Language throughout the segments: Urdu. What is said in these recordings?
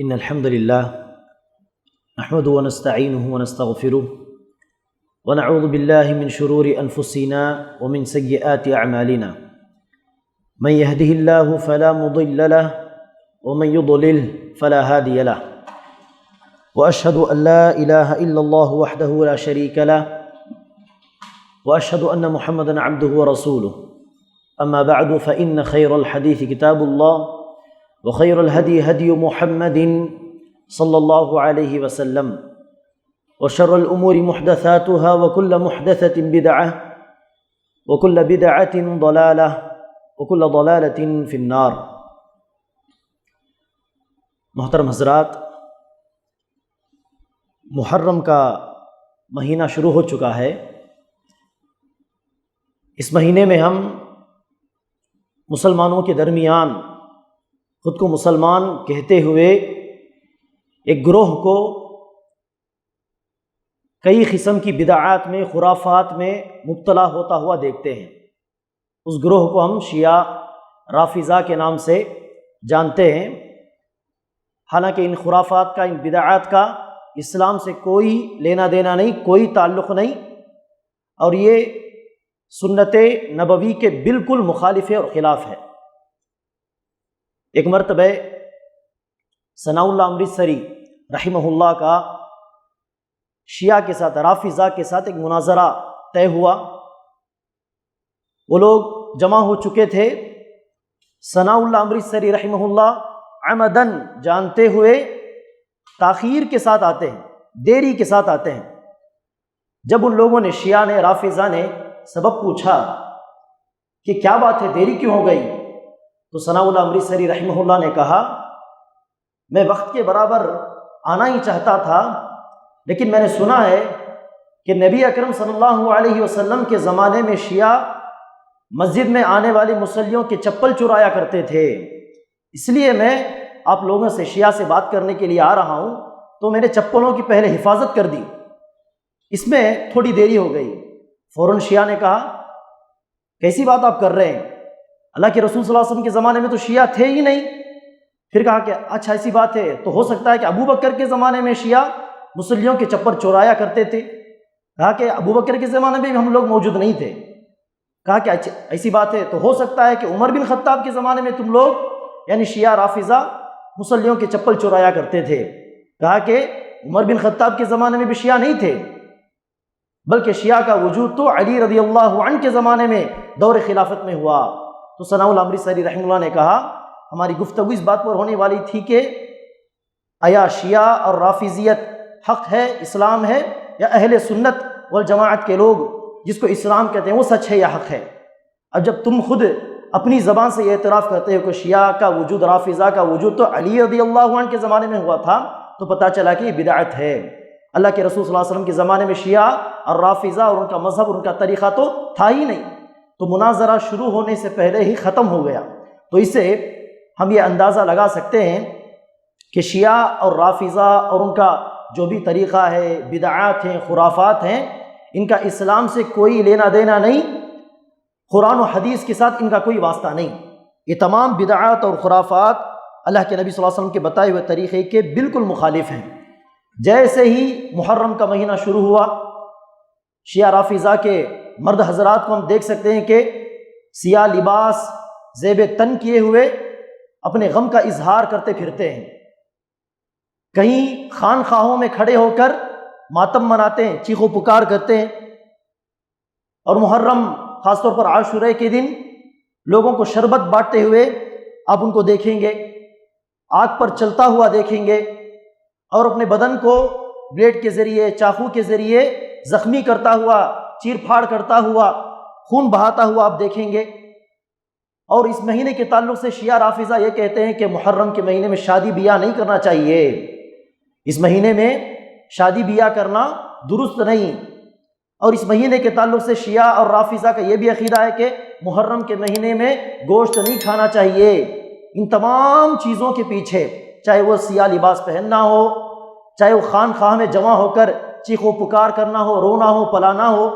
إن الحمد لله نحمده ونستعينه ونستغفره ونعوذ بالله من شرور أنفسنا ومن سيئات أعمالنا من يهده الله فلا مضل له ومن يضلل فلا هادي له وأشهد أن لا إله إلا الله وحده لا شريك له وأشهد أن محمدًا عبده ورسوله أما بعد فإن خير الحديث كتاب الله وخير الهدي هدي محمد صلى الله عليه وسلم وشر الأمور محدثاتها وكل محدثة بدعة وكل بدعة ضلالة وكل ضلالة في النار۔ محترم حضرات، محرم کا مہینہ شروع ہو چکا ہے۔ اس مہینے میں ہم مسلمانوں کے درمیان خود کو مسلمان کہتے ہوئے ایک گروہ کو کئی قسم کی بدعات میں، خرافات میں مبتلا ہوتا ہوا دیکھتے ہیں۔ اس گروہ کو ہم شیعہ رافضہ کے نام سے جانتے ہیں۔ حالانکہ ان خرافات کا، ان بدعات کا اسلام سے کوئی لینا دینا نہیں، کوئی تعلق نہیں، اور یہ سنت نبوی کے بالکل مخالف ہے اور خلاف ہے۔ ایک مرتبہ ثناء اللہ امرتسری رحمہ اللہ کا شیعہ کے ساتھ، رافضہ کے ساتھ ایک مناظرہ طے ہوا۔ وہ لوگ جمع ہو چکے تھے۔ ثناء اللہ امرتسری رحمہ اللہ عمدن، جانتے ہوئے تاخیر کے ساتھ آتے ہیں، دیری کے ساتھ آتے ہیں۔ جب ان لوگوں نے، شیعہ نے، رافضہ نے سبب پوچھا کہ کیا بات ہے، دیری کیوں ہو گئی، تو ثناء اللہ امرتسری رحمہ اللہ نے کہا، میں وقت کے برابر آنا ہی چاہتا تھا، لیکن میں نے سنا ہے کہ نبی اکرم صلی اللہ علیہ وسلم کے زمانے میں شیعہ مسجد میں آنے والے مصلیوں کے چپل چرایا کرتے تھے، اس لیے میں آپ لوگوں سے، شیعہ سے بات کرنے کے لیے آ رہا ہوں، تو میں نے چپلوں کی پہلے حفاظت کر دی، اس میں تھوڑی دیری ہو گئی۔ فوراً شیعہ نے کہا، کیسی بات آپ کر رہے ہیں، اللہ کے رسول صلی اللہ علیہ وسلم کے زمانے میں تو شیعہ تھے ہی نہیں۔ پھر کہا کہ اچھا ایسی بات ہے، تو ہو سکتا ہے کہ ابو بکر کے زمانے میں شیعہ مصلیوں کے چپل چورایا کرتے تھے۔ کہا کہ ابو بکر کے زمانے میں ہم لوگ موجود نہیں تھے۔ کہا کہ اچھا ایسی بات ہے، تو ہو سکتا ہے کہ عمر بن خطاب کے زمانے میں تم لوگ، یعنی شیعہ رافضہ، مصلیوں کے چپل چورایا کرتے تھے۔ کہا کہ عمر بن خطاب کے زمانے میں بھی شیعہ نہیں تھے، بلکہ شیعہ کا وجود تو علی رضی اللہ عنہ کے زمانے میں دور خلافت میں ہوا۔ تو ثناء اللہ امرتسری رحمہ اللہ نے کہا، ہماری گفتگو اس بات پر ہونے والی تھی کہ آیا شیعہ اور رافضیت حق ہے، اسلام ہے، یا اہل سنت والجماعت کے لوگ جس کو اسلام کہتے ہیں وہ سچ ہے یا حق ہے۔ اب جب تم خود اپنی زبان سے یہ اعتراف کرتے ہو کہ شیعہ کا وجود، رافضہ کا وجود تو علی رضی اللہ عنہ کے زمانے میں ہوا تھا، تو پتہ چلا کہ یہ بدعت ہے۔ اللہ کے رسول صلی اللہ علیہ وسلم کے زمانے میں شیعہ اور رافضہ اور ان کا مذہب اور ان کا طریقہ تو تھا ہی نہیں، تو مناظرہ شروع ہونے سے پہلے ہی ختم ہو گیا۔ تو اس سے ہم یہ اندازہ لگا سکتے ہیں کہ شیعہ اور رافضہ اور ان کا جو بھی طریقہ ہے، بدعات ہیں، خرافات ہیں، ان کا اسلام سے کوئی لینا دینا نہیں، قرآن و حدیث کے ساتھ ان کا کوئی واسطہ نہیں۔ یہ تمام بدعات اور خرافات اللہ کے نبی صلی اللہ علیہ وسلم کے بتائے ہوئے طریقے کے بالکل مخالف ہیں۔ جیسے ہی محرم کا مہینہ شروع ہوا، شیعہ رافضہ کے مرد حضرات کو ہم دیکھ سکتے ہیں کہ سیاہ لباس زیب تن کیے ہوئے اپنے غم کا اظہار کرتے پھرتے ہیں، کہیں خانقاہوں میں کھڑے ہو کر ماتم مناتے ہیں، چیخ و پکار کرتے ہیں، اور محرم خاص طور پر عاشورہ کے دن لوگوں کو شربت بانٹتے ہوئے آپ ان کو دیکھیں گے، آگ پر چلتا ہوا دیکھیں گے، اور اپنے بدن کو بلیڈ کے ذریعے، چاقو کے ذریعے زخمی کرتا ہوا، چیر پھاڑ کرتا ہوا، خون بہاتا ہوا آپ دیکھیں گے۔ اور اس مہینے کے تعلق سے شیعہ رافضہ یہ کہتے ہیں کہ محرم کے مہینے میں شادی بیاہ نہیں کرنا چاہیے، اس مہینے میں شادی بیاہ کرنا درست نہیں۔ اور اس مہینے کے تعلق سے شیعہ اور رافضہ کا یہ بھی عقیدہ ہے کہ محرم کے مہینے میں گوشت نہیں کھانا چاہیے۔ ان تمام چیزوں کے پیچھے، چاہے وہ سیاہ لباس پہننا ہو، چاہے وہ خانقاہ میں جمع ہو کر چیخ و پکار کرنا ہو، رونا ہو، پلانا ہو،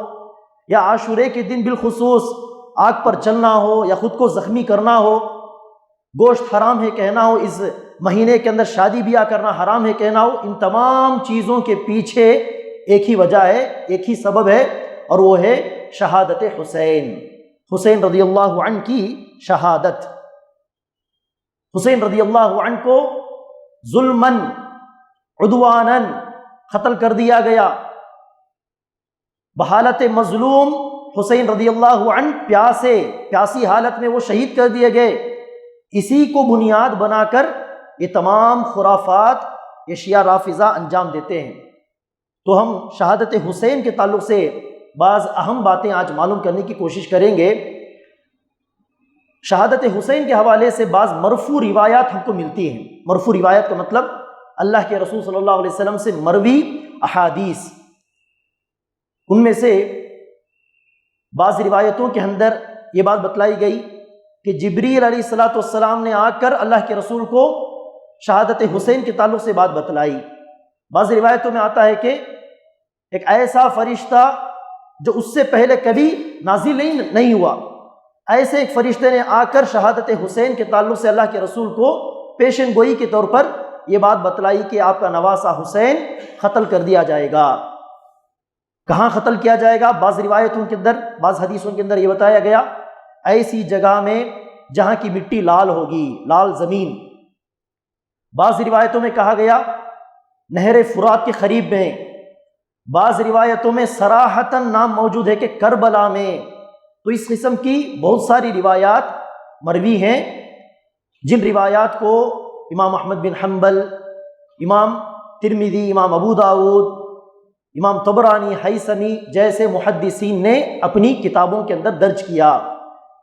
یا عاشورے کے دن بالخصوص آگ پر چلنا ہو یا خود کو زخمی کرنا ہو، گوشت حرام ہے کہنا ہو، اس مہینے کے اندر شادی بیاہ کرنا حرام ہے کہنا ہو، ان تمام چیزوں کے پیچھے ایک ہی وجہ ہے، ایک ہی سبب ہے، اور وہ ہے شہادت حسین، حسین رضی اللہ عنہ کی شہادت۔ حسین رضی اللہ عنہ کو ظلماً عدواناً قتل کر دیا گیا، بحالت مظلوم حسین رضی اللہ عنہ پیاسی حالت میں وہ شہید کر دیے گئے۔ اسی کو بنیاد بنا کر یہ تمام خرافات یہ شیعہ رافضہ انجام دیتے ہیں۔ تو ہم شہادت حسین کے تعلق سے بعض اہم باتیں آج معلوم کرنے کی کوشش کریں گے۔ شہادت حسین کے حوالے سے بعض مرفوع روایات ہم کو ملتی ہیں۔ مرفوع روایت کا مطلب اللہ کے رسول صلی اللہ علیہ وسلم سے مروی احادیث۔ ان میں سے بعض روایتوں کے اندر یہ بات بتلائی گئی کہ جبریل علیہ الصلوۃ والسلام نے آ کر اللہ کے رسول کو شہادت حسین کے تعلق سے بات بتلائی۔ بعض روایتوں میں آتا ہے کہ ایک ایسا فرشتہ جو اس سے پہلے کبھی نازل نہیں ہوا، ایسے ایک فرشتے نے آ کر شہادت حسین کے تعلق سے اللہ کے رسول کو پیشن گوئی کے طور پر یہ بات بتلائی کہ آپ کا نواسہ حسین قتل کر دیا جائے گا۔ کہاں قتل کیا جائے گا؟ بعض روایتوں کے اندر، بعض حدیثوں کے اندر یہ بتایا گیا ایسی جگہ میں جہاں کی مٹی لال ہوگی، لال زمین۔ بعض روایتوں میں کہا گیا نہر فرات کے قریب میں، بعض روایتوں میں صراحتاً نام موجود ہے کہ کربلا میں۔ تو اس قسم کی بہت ساری روایات مروی ہیں، جن روایات کو امام احمد بن حنبل، امام ترمذی، امام ابو داؤد، امام طبرانی، حیثمی جیسے محدثین نے اپنی کتابوں کے اندر درج کیا۔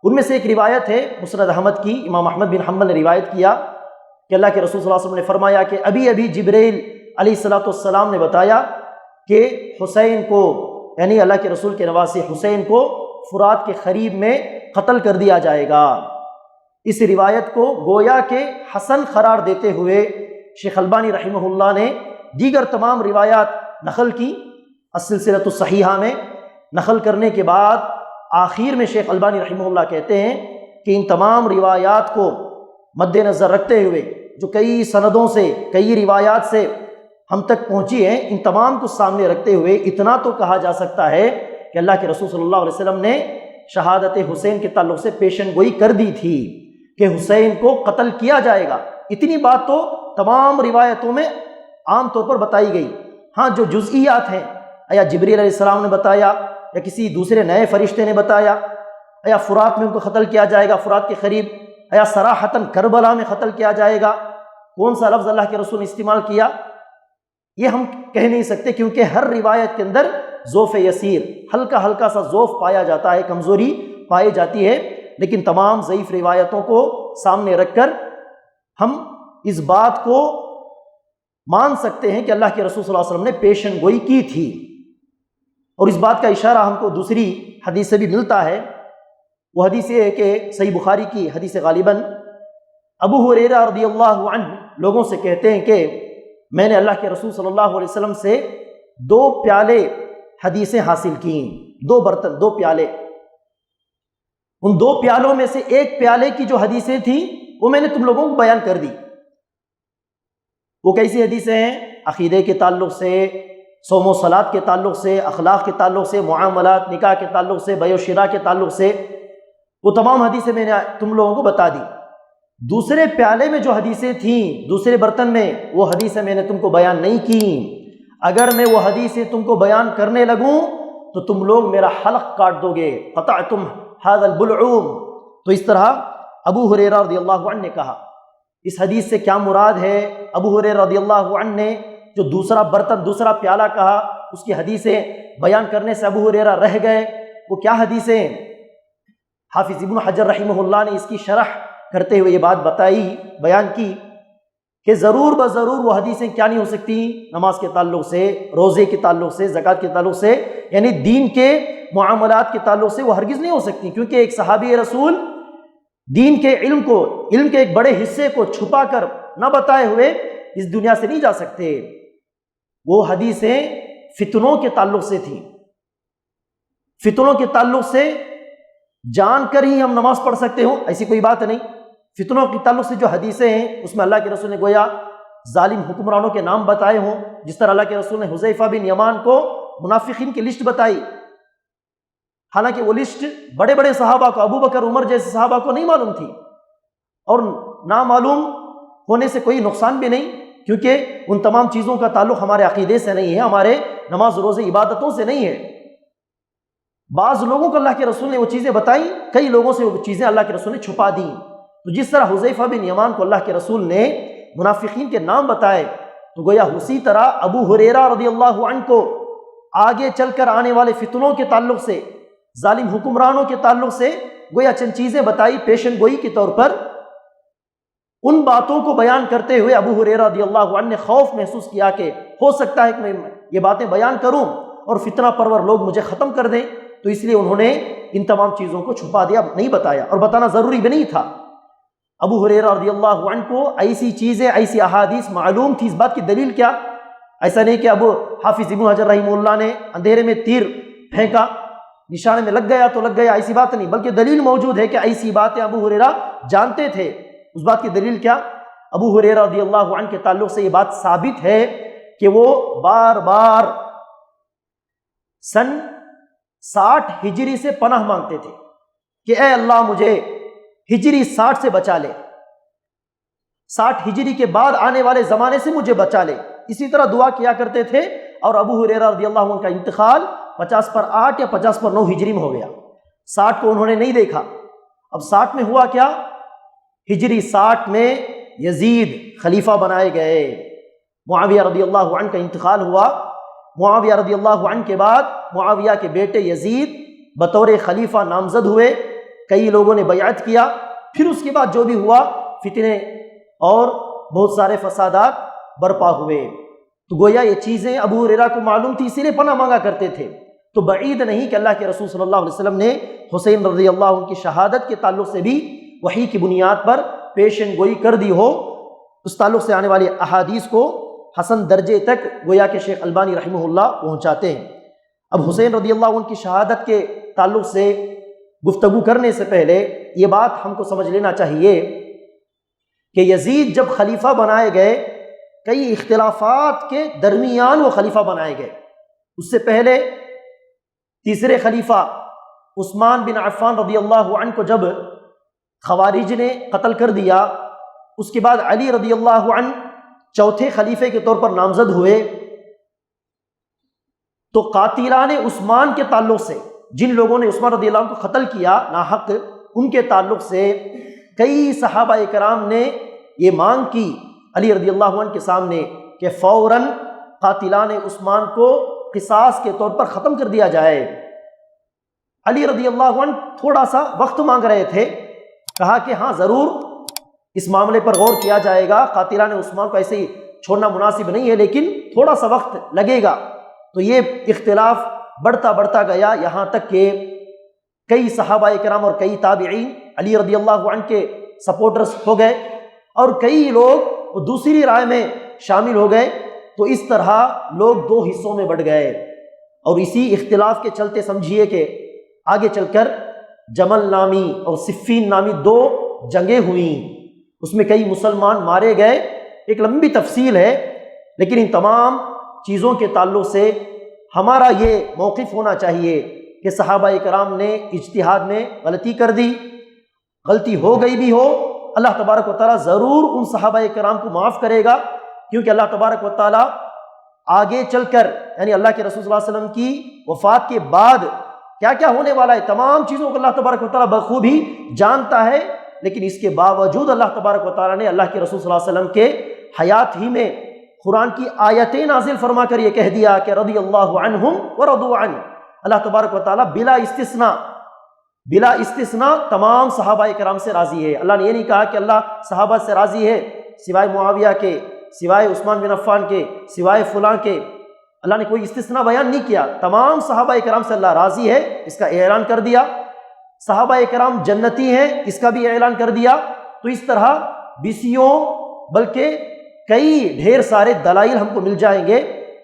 ان میں سے ایک روایت ہے مسند احمد کی، امام احمد بن حنبل نے روایت کیا کہ اللہ کے رسول صلی اللہ علیہ وسلم نے فرمایا کہ ابھی جبریل علیہ الصلوۃ والسلام نے بتایا کہ حسین کو، یعنی اللہ کے رسول کے نواسے حسین کو فرات کے قریب میں قتل کر دیا جائے گا۔ اس روایت کو گویا کہ حسن قرار دیتے ہوئے شیخ البانی رحمہ اللہ نے دیگر تمام روایات نقل کی، السلسلۃ الصحیحہ میں نقل کرنے کے بعد آخر میں شیخ البانی رحمہ اللہ کہتے ہیں کہ ان تمام روایات کو مد نظر رکھتے ہوئے، جو کئی سندوں سے، کئی روایات سے ہم تک پہنچی ہیں، ان تمام کو سامنے رکھتے ہوئے اتنا تو کہا جا سکتا ہے کہ اللہ کے رسول صلی اللہ علیہ وسلم نے شہادت حسین کے تعلق سے پیشن گوئی کر دی تھی کہ حسین کو قتل کیا جائے گا۔ اتنی بات تو تمام روایتوں میں عام طور پر بتائی گئی۔ ہاں جو جزئیات ہیں، یا جبریل علیہ السلام نے بتایا، یا کسی دوسرے نئے فرشتے نے بتایا، یا فرات میں ان کو قتل کیا جائے گا فرات کے قریب، یا صراحتاً کربلا میں قتل کیا جائے گا، کون سا لفظ اللہ کے رسول نے استعمال کیا یہ ہم کہہ نہیں سکتے، کیونکہ ہر روایت کے اندر ضعف یسیر، ہلکا سا ضعف پایا جاتا ہے، کمزوری پائی جاتی ہے۔ لیکن تمام ضعیف روایتوں کو سامنے رکھ کر ہم اس بات کو مان سکتے ہیں کہ اللہ کے رسول صلی اللہ علیہ وسلم نے پیشن گوئی کی تھی۔ اور اس بات کا اشارہ ہم کو دوسری حدیث سے بھی ملتا ہے۔ وہ حدیث یہ ہے کہ صحیح بخاری کی حدیث غالباً ابو ہریرہ رضی اللہ عنہ لوگوں سے کہتے ہیں کہ میں نے اللہ کے رسول صلی اللہ علیہ وسلم سے 2 پیالے حدیثیں حاصل کیں، 2 برتن، 2 پیالے۔ ان 2 پیالوں میں سے ایک پیالے کی جو حدیثیں تھیں وہ میں نے تم لوگوں کو بیان کر دی۔ وہ کیسی حدیثیں ہیں؟ عقیدے کے تعلق سے، صوم و صلات کے تعلق سے، اخلاق کے تعلق سے، معاملات، نکاح کے تعلق سے، بیع و شراء کے تعلق سے، وہ تمام حدیثیں میں نے تم لوگوں کو بتا دی۔ دوسرے پیالے میں جو حدیثیں تھیں، دوسرے برتن میں، وہ حدیثیں میں نے تم کو بیان نہیں کی۔ اگر میں وہ حدیثیں تم کو بیان کرنے لگوں تو تم لوگ میرا حلق کاٹ دو گے، قطعتم ھذا البلعوم۔ تو اس طرح ابو ہریرہ رضی اللہ عنہ نے کہا۔ اس حدیث سے کیا مراد ہے؟ ابو ہریرہ رضی اللہ عنہ نے جو دوسرا برتن، دوسرا پیالہ کہا، اس کی حدیثیں بیان کرنے سے ابو ہریرہ رہ گئے۔ وہ کیا حدیثیں؟ حافظ ابن حجر رحمہ اللہ نے اس کی شرح کرتے ہوئے یہ بات بیان کی کہ ضرور بضرور وہ حدیثیں کیا نہیں ہو سکتی؟ نماز کے تعلق سے، روزے کے تعلق سے، زکوٰۃ کے تعلق سے، یعنی دین کے معاملات کے تعلق سے وہ ہرگز نہیں ہو سکتی، کیونکہ ایک صحابی رسول دین کے علم کے ایک بڑے حصے کو چھپا کر نہ بتائے ہوئے اس دنیا سے نہیں جا سکتے۔ وہ حدیثیں فتنوں کے تعلق سے تھیں، فتنوں کے تعلق سے جان کر ہی ہم نماز پڑھ سکتے ہوں ایسی کوئی بات نہیں۔ فتنوں کے تعلق سے جو حدیثیں ہیں اس میں اللہ کے رسول نے گویا ظالم حکمرانوں کے نام بتائے ہوں، جس طرح اللہ کے رسول نے حذیفہ بن یمان کو منافقین کی لسٹ بتائی، حالانکہ وہ لسٹ بڑے بڑے صحابہ کو، ابو بکر عمر جیسے صحابہ کو نہیں معلوم تھی، اور نامعلوم ہونے سے کوئی نقصان بھی نہیں، کیونکہ ان تمام چیزوں کا تعلق ہمارے عقیدے سے نہیں ہے، ہمارے نماز روزے عبادتوں سے نہیں ہے۔ بعض لوگوں کو اللہ کے رسول نے وہ چیزیں بتائیں، کئی لوگوں سے وہ چیزیں اللہ کے رسول نے چھپا دیں۔ تو جس طرح حذیفہ بن یمان کو اللہ کے رسول نے منافقین کے نام بتائے، تو گویا اسی طرح ابو ہریرہ رضی اللہ عنہ کو آگے چل کر آنے والے فتنوں کے تعلق سے، ظالم حکمرانوں کے تعلق سے گویا چند چیزیں بتائی پیشن گوئی کے طور پر۔ ان باتوں کو بیان کرتے ہوئے ابو ہریرہ رضی اللہ عنہ نے خوف محسوس کیا کہ ہو سکتا ہے کہ میں یہ باتیں بیان کروں اور فتنہ پرور لوگ مجھے ختم کر دیں، تو اس لیے انہوں نے ان تمام چیزوں کو چھپا دیا، نہیں بتایا، اور بتانا ضروری بھی نہیں تھا۔ ابو ہریرہ رضی اللہ عنہ کو ایسی چیزیں، ایسی احادیث معلوم تھی، اس بات کی دلیل کیا؟ ایسا نہیں کہ ابو حافظ ابن حجر رحمہ اللہ نے اندھیرے میں تیر پھینکا، نشانے میں لگ گیا تو لگ گیا، ایسی بات نہیں، بلکہ دلیل موجود ہے کہ ایسی باتیں ابو ہریرہ جانتے تھے۔ اس بات کی دلیل کیا؟ ابو ہریرہ رضی اللہ عنہ کے تعلق سے یہ بات ثابت ہے کہ وہ بار بار سن 60 ہجری سے پناہ مانگتے تھے کہ اے اللہ مجھے ہجری 60 سے بچا لے، 60 ہجری کے بعد آنے والے زمانے سے مجھے بچا لے، اسی طرح دعا کیا کرتے تھے۔ اور ابو ہریرہ رضی اللہ عنہ کا انتقال 50/8 یا 50/9 ہجری میں ہو گیا، 60 کو انہوں نے نہیں دیکھا۔ اب 60 میں ہوا کیا؟ ہجری 60 میں یزید خلیفہ بنائے گئے، معاویہ رضی اللہ عنہ کا انتقال ہوا، معاویہ رضی اللہ عنہ کے بعد معاویہ کے بیٹے یزید بطور خلیفہ نامزد ہوئے، کئی لوگوں نے بیعت کیا، پھر اس کے بعد جو بھی ہوا فتنے اور بہت سارے فسادات برپا ہوئے۔ تو گویا یہ چیزیں ابو ہریرہ کو معلوم تھی، اسی لیے پناہ مانگا کرتے تھے۔ تو بعید نہیں کہ اللہ کے رسول صلی اللہ علیہ وسلم نے حسین رضی اللہ عنہ کی شہادت کے تعلق سے بھی وحی کی بنیاد پر پیشن گوئی کر دی ہو۔ اس تعلق سے آنے والی احادیث کو حسن درجے تک گویا کہ شیخ البانی رحمہ اللہ پہنچاتے ہیں۔ اب حسین رضی اللہ عنہ کی شہادت کے تعلق سے گفتگو کرنے سے پہلے یہ بات ہم کو سمجھ لینا چاہیے کہ یزید جب خلیفہ بنائے گئے، کئی اختلافات کے درمیان وہ خلیفہ بنائے گئے۔ اس سے پہلے تیسرے خلیفہ عثمان بن عفان رضی اللہ عنہ کو جب خوارج نے قتل کر دیا، اس کے بعد علی رضی اللہ عنہ چوتھے خلیفے کے طور پر نامزد ہوئے۔ تو قاتلان عثمان کے تعلق سے، جن لوگوں نے عثمان رضی اللہ عنہ کو قتل کیا ناحق، ان کے تعلق سے کئی صحابہ کرام نے یہ مانگ کی علی رضی اللہ عنہ کے سامنے کہ فوراً قاتلان عثمان کو قصاص کے طور پر ختم کر دیا جائے۔ علی رضی اللہ عنہ تھوڑا سا وقت مانگ رہے تھے، کہا کہ ہاں ضرور اس معاملے پر غور کیا جائے گا، قاتلان عثمان کو ایسے ہی چھوڑنا مناسب نہیں ہے، لیکن تھوڑا سا وقت لگے گا۔ تو یہ اختلاف بڑھتا گیا، یہاں تک کہ کئی صحابہ کرام اور کئی تابعین علی رضی اللہ عنہ کے سپورٹرز ہو گئے، اور کئی لوگ دوسری رائے میں شامل ہو گئے۔ تو اس طرح لوگ دو حصوں میں بٹ گئے، اور اسی اختلاف کے چلتے سمجھیے کہ آگے چل کر جمل نامی اور صفین نامی دو جنگیں ہوئیں، اس میں کئی مسلمان مارے گئے۔ ایک لمبی تفصیل ہے، لیکن ان تمام چیزوں کے تعلق سے ہمارا یہ موقف ہونا چاہیے کہ صحابہ کرام نے اجتہاد میں غلطی کر دی، غلطی ہو گئی بھی ہو، اللہ تبارک و تعالیٰ ضرور ان صحابہ کرام کو معاف کرے گا، کیونکہ اللہ تبارک و تعالیٰ آگے چل کر، یعنی اللہ کے رسول صلی اللہ علیہ وسلم کی وفات کے بعد کیا کیا ہونے والا ہے، تمام چیزوں کو اللہ تبارک و تعالیٰ بخوبی جانتا ہے۔ لیکن اس کے باوجود اللہ تبارک و تعالیٰ نے اللہ کے رسول صلی اللہ علیہ وسلم کے حیات ہی میں قرآن کی آیتیں نازل فرما کر یہ کہہ دیا کہ رضی اللہ عنہم ورضوا عنہ، اللہ تبارک و تعالیٰ بلا استثناء تمام صحابہ کرام سے راضی ہے۔ اللہ نے یہ نہیں کہا کہ اللہ صحابہ سے راضی ہے سوائے معاویہ کے، سوائے عثمان بن عفان کے، سوائے فلاں کے، اللہ نے کوئی استثناء بیان نہیں کیا، تمام صحابہ کرام سے اللہ راضی ہے، اس کا اعلان کر دیا۔ صحابہ کرام جنتی ہیں، اس کا بھی اعلان کر دیا۔ تو اس طرح بیسیوں بلکہ کئی ڈھیر سارے دلائل ہم کو مل جائیں گے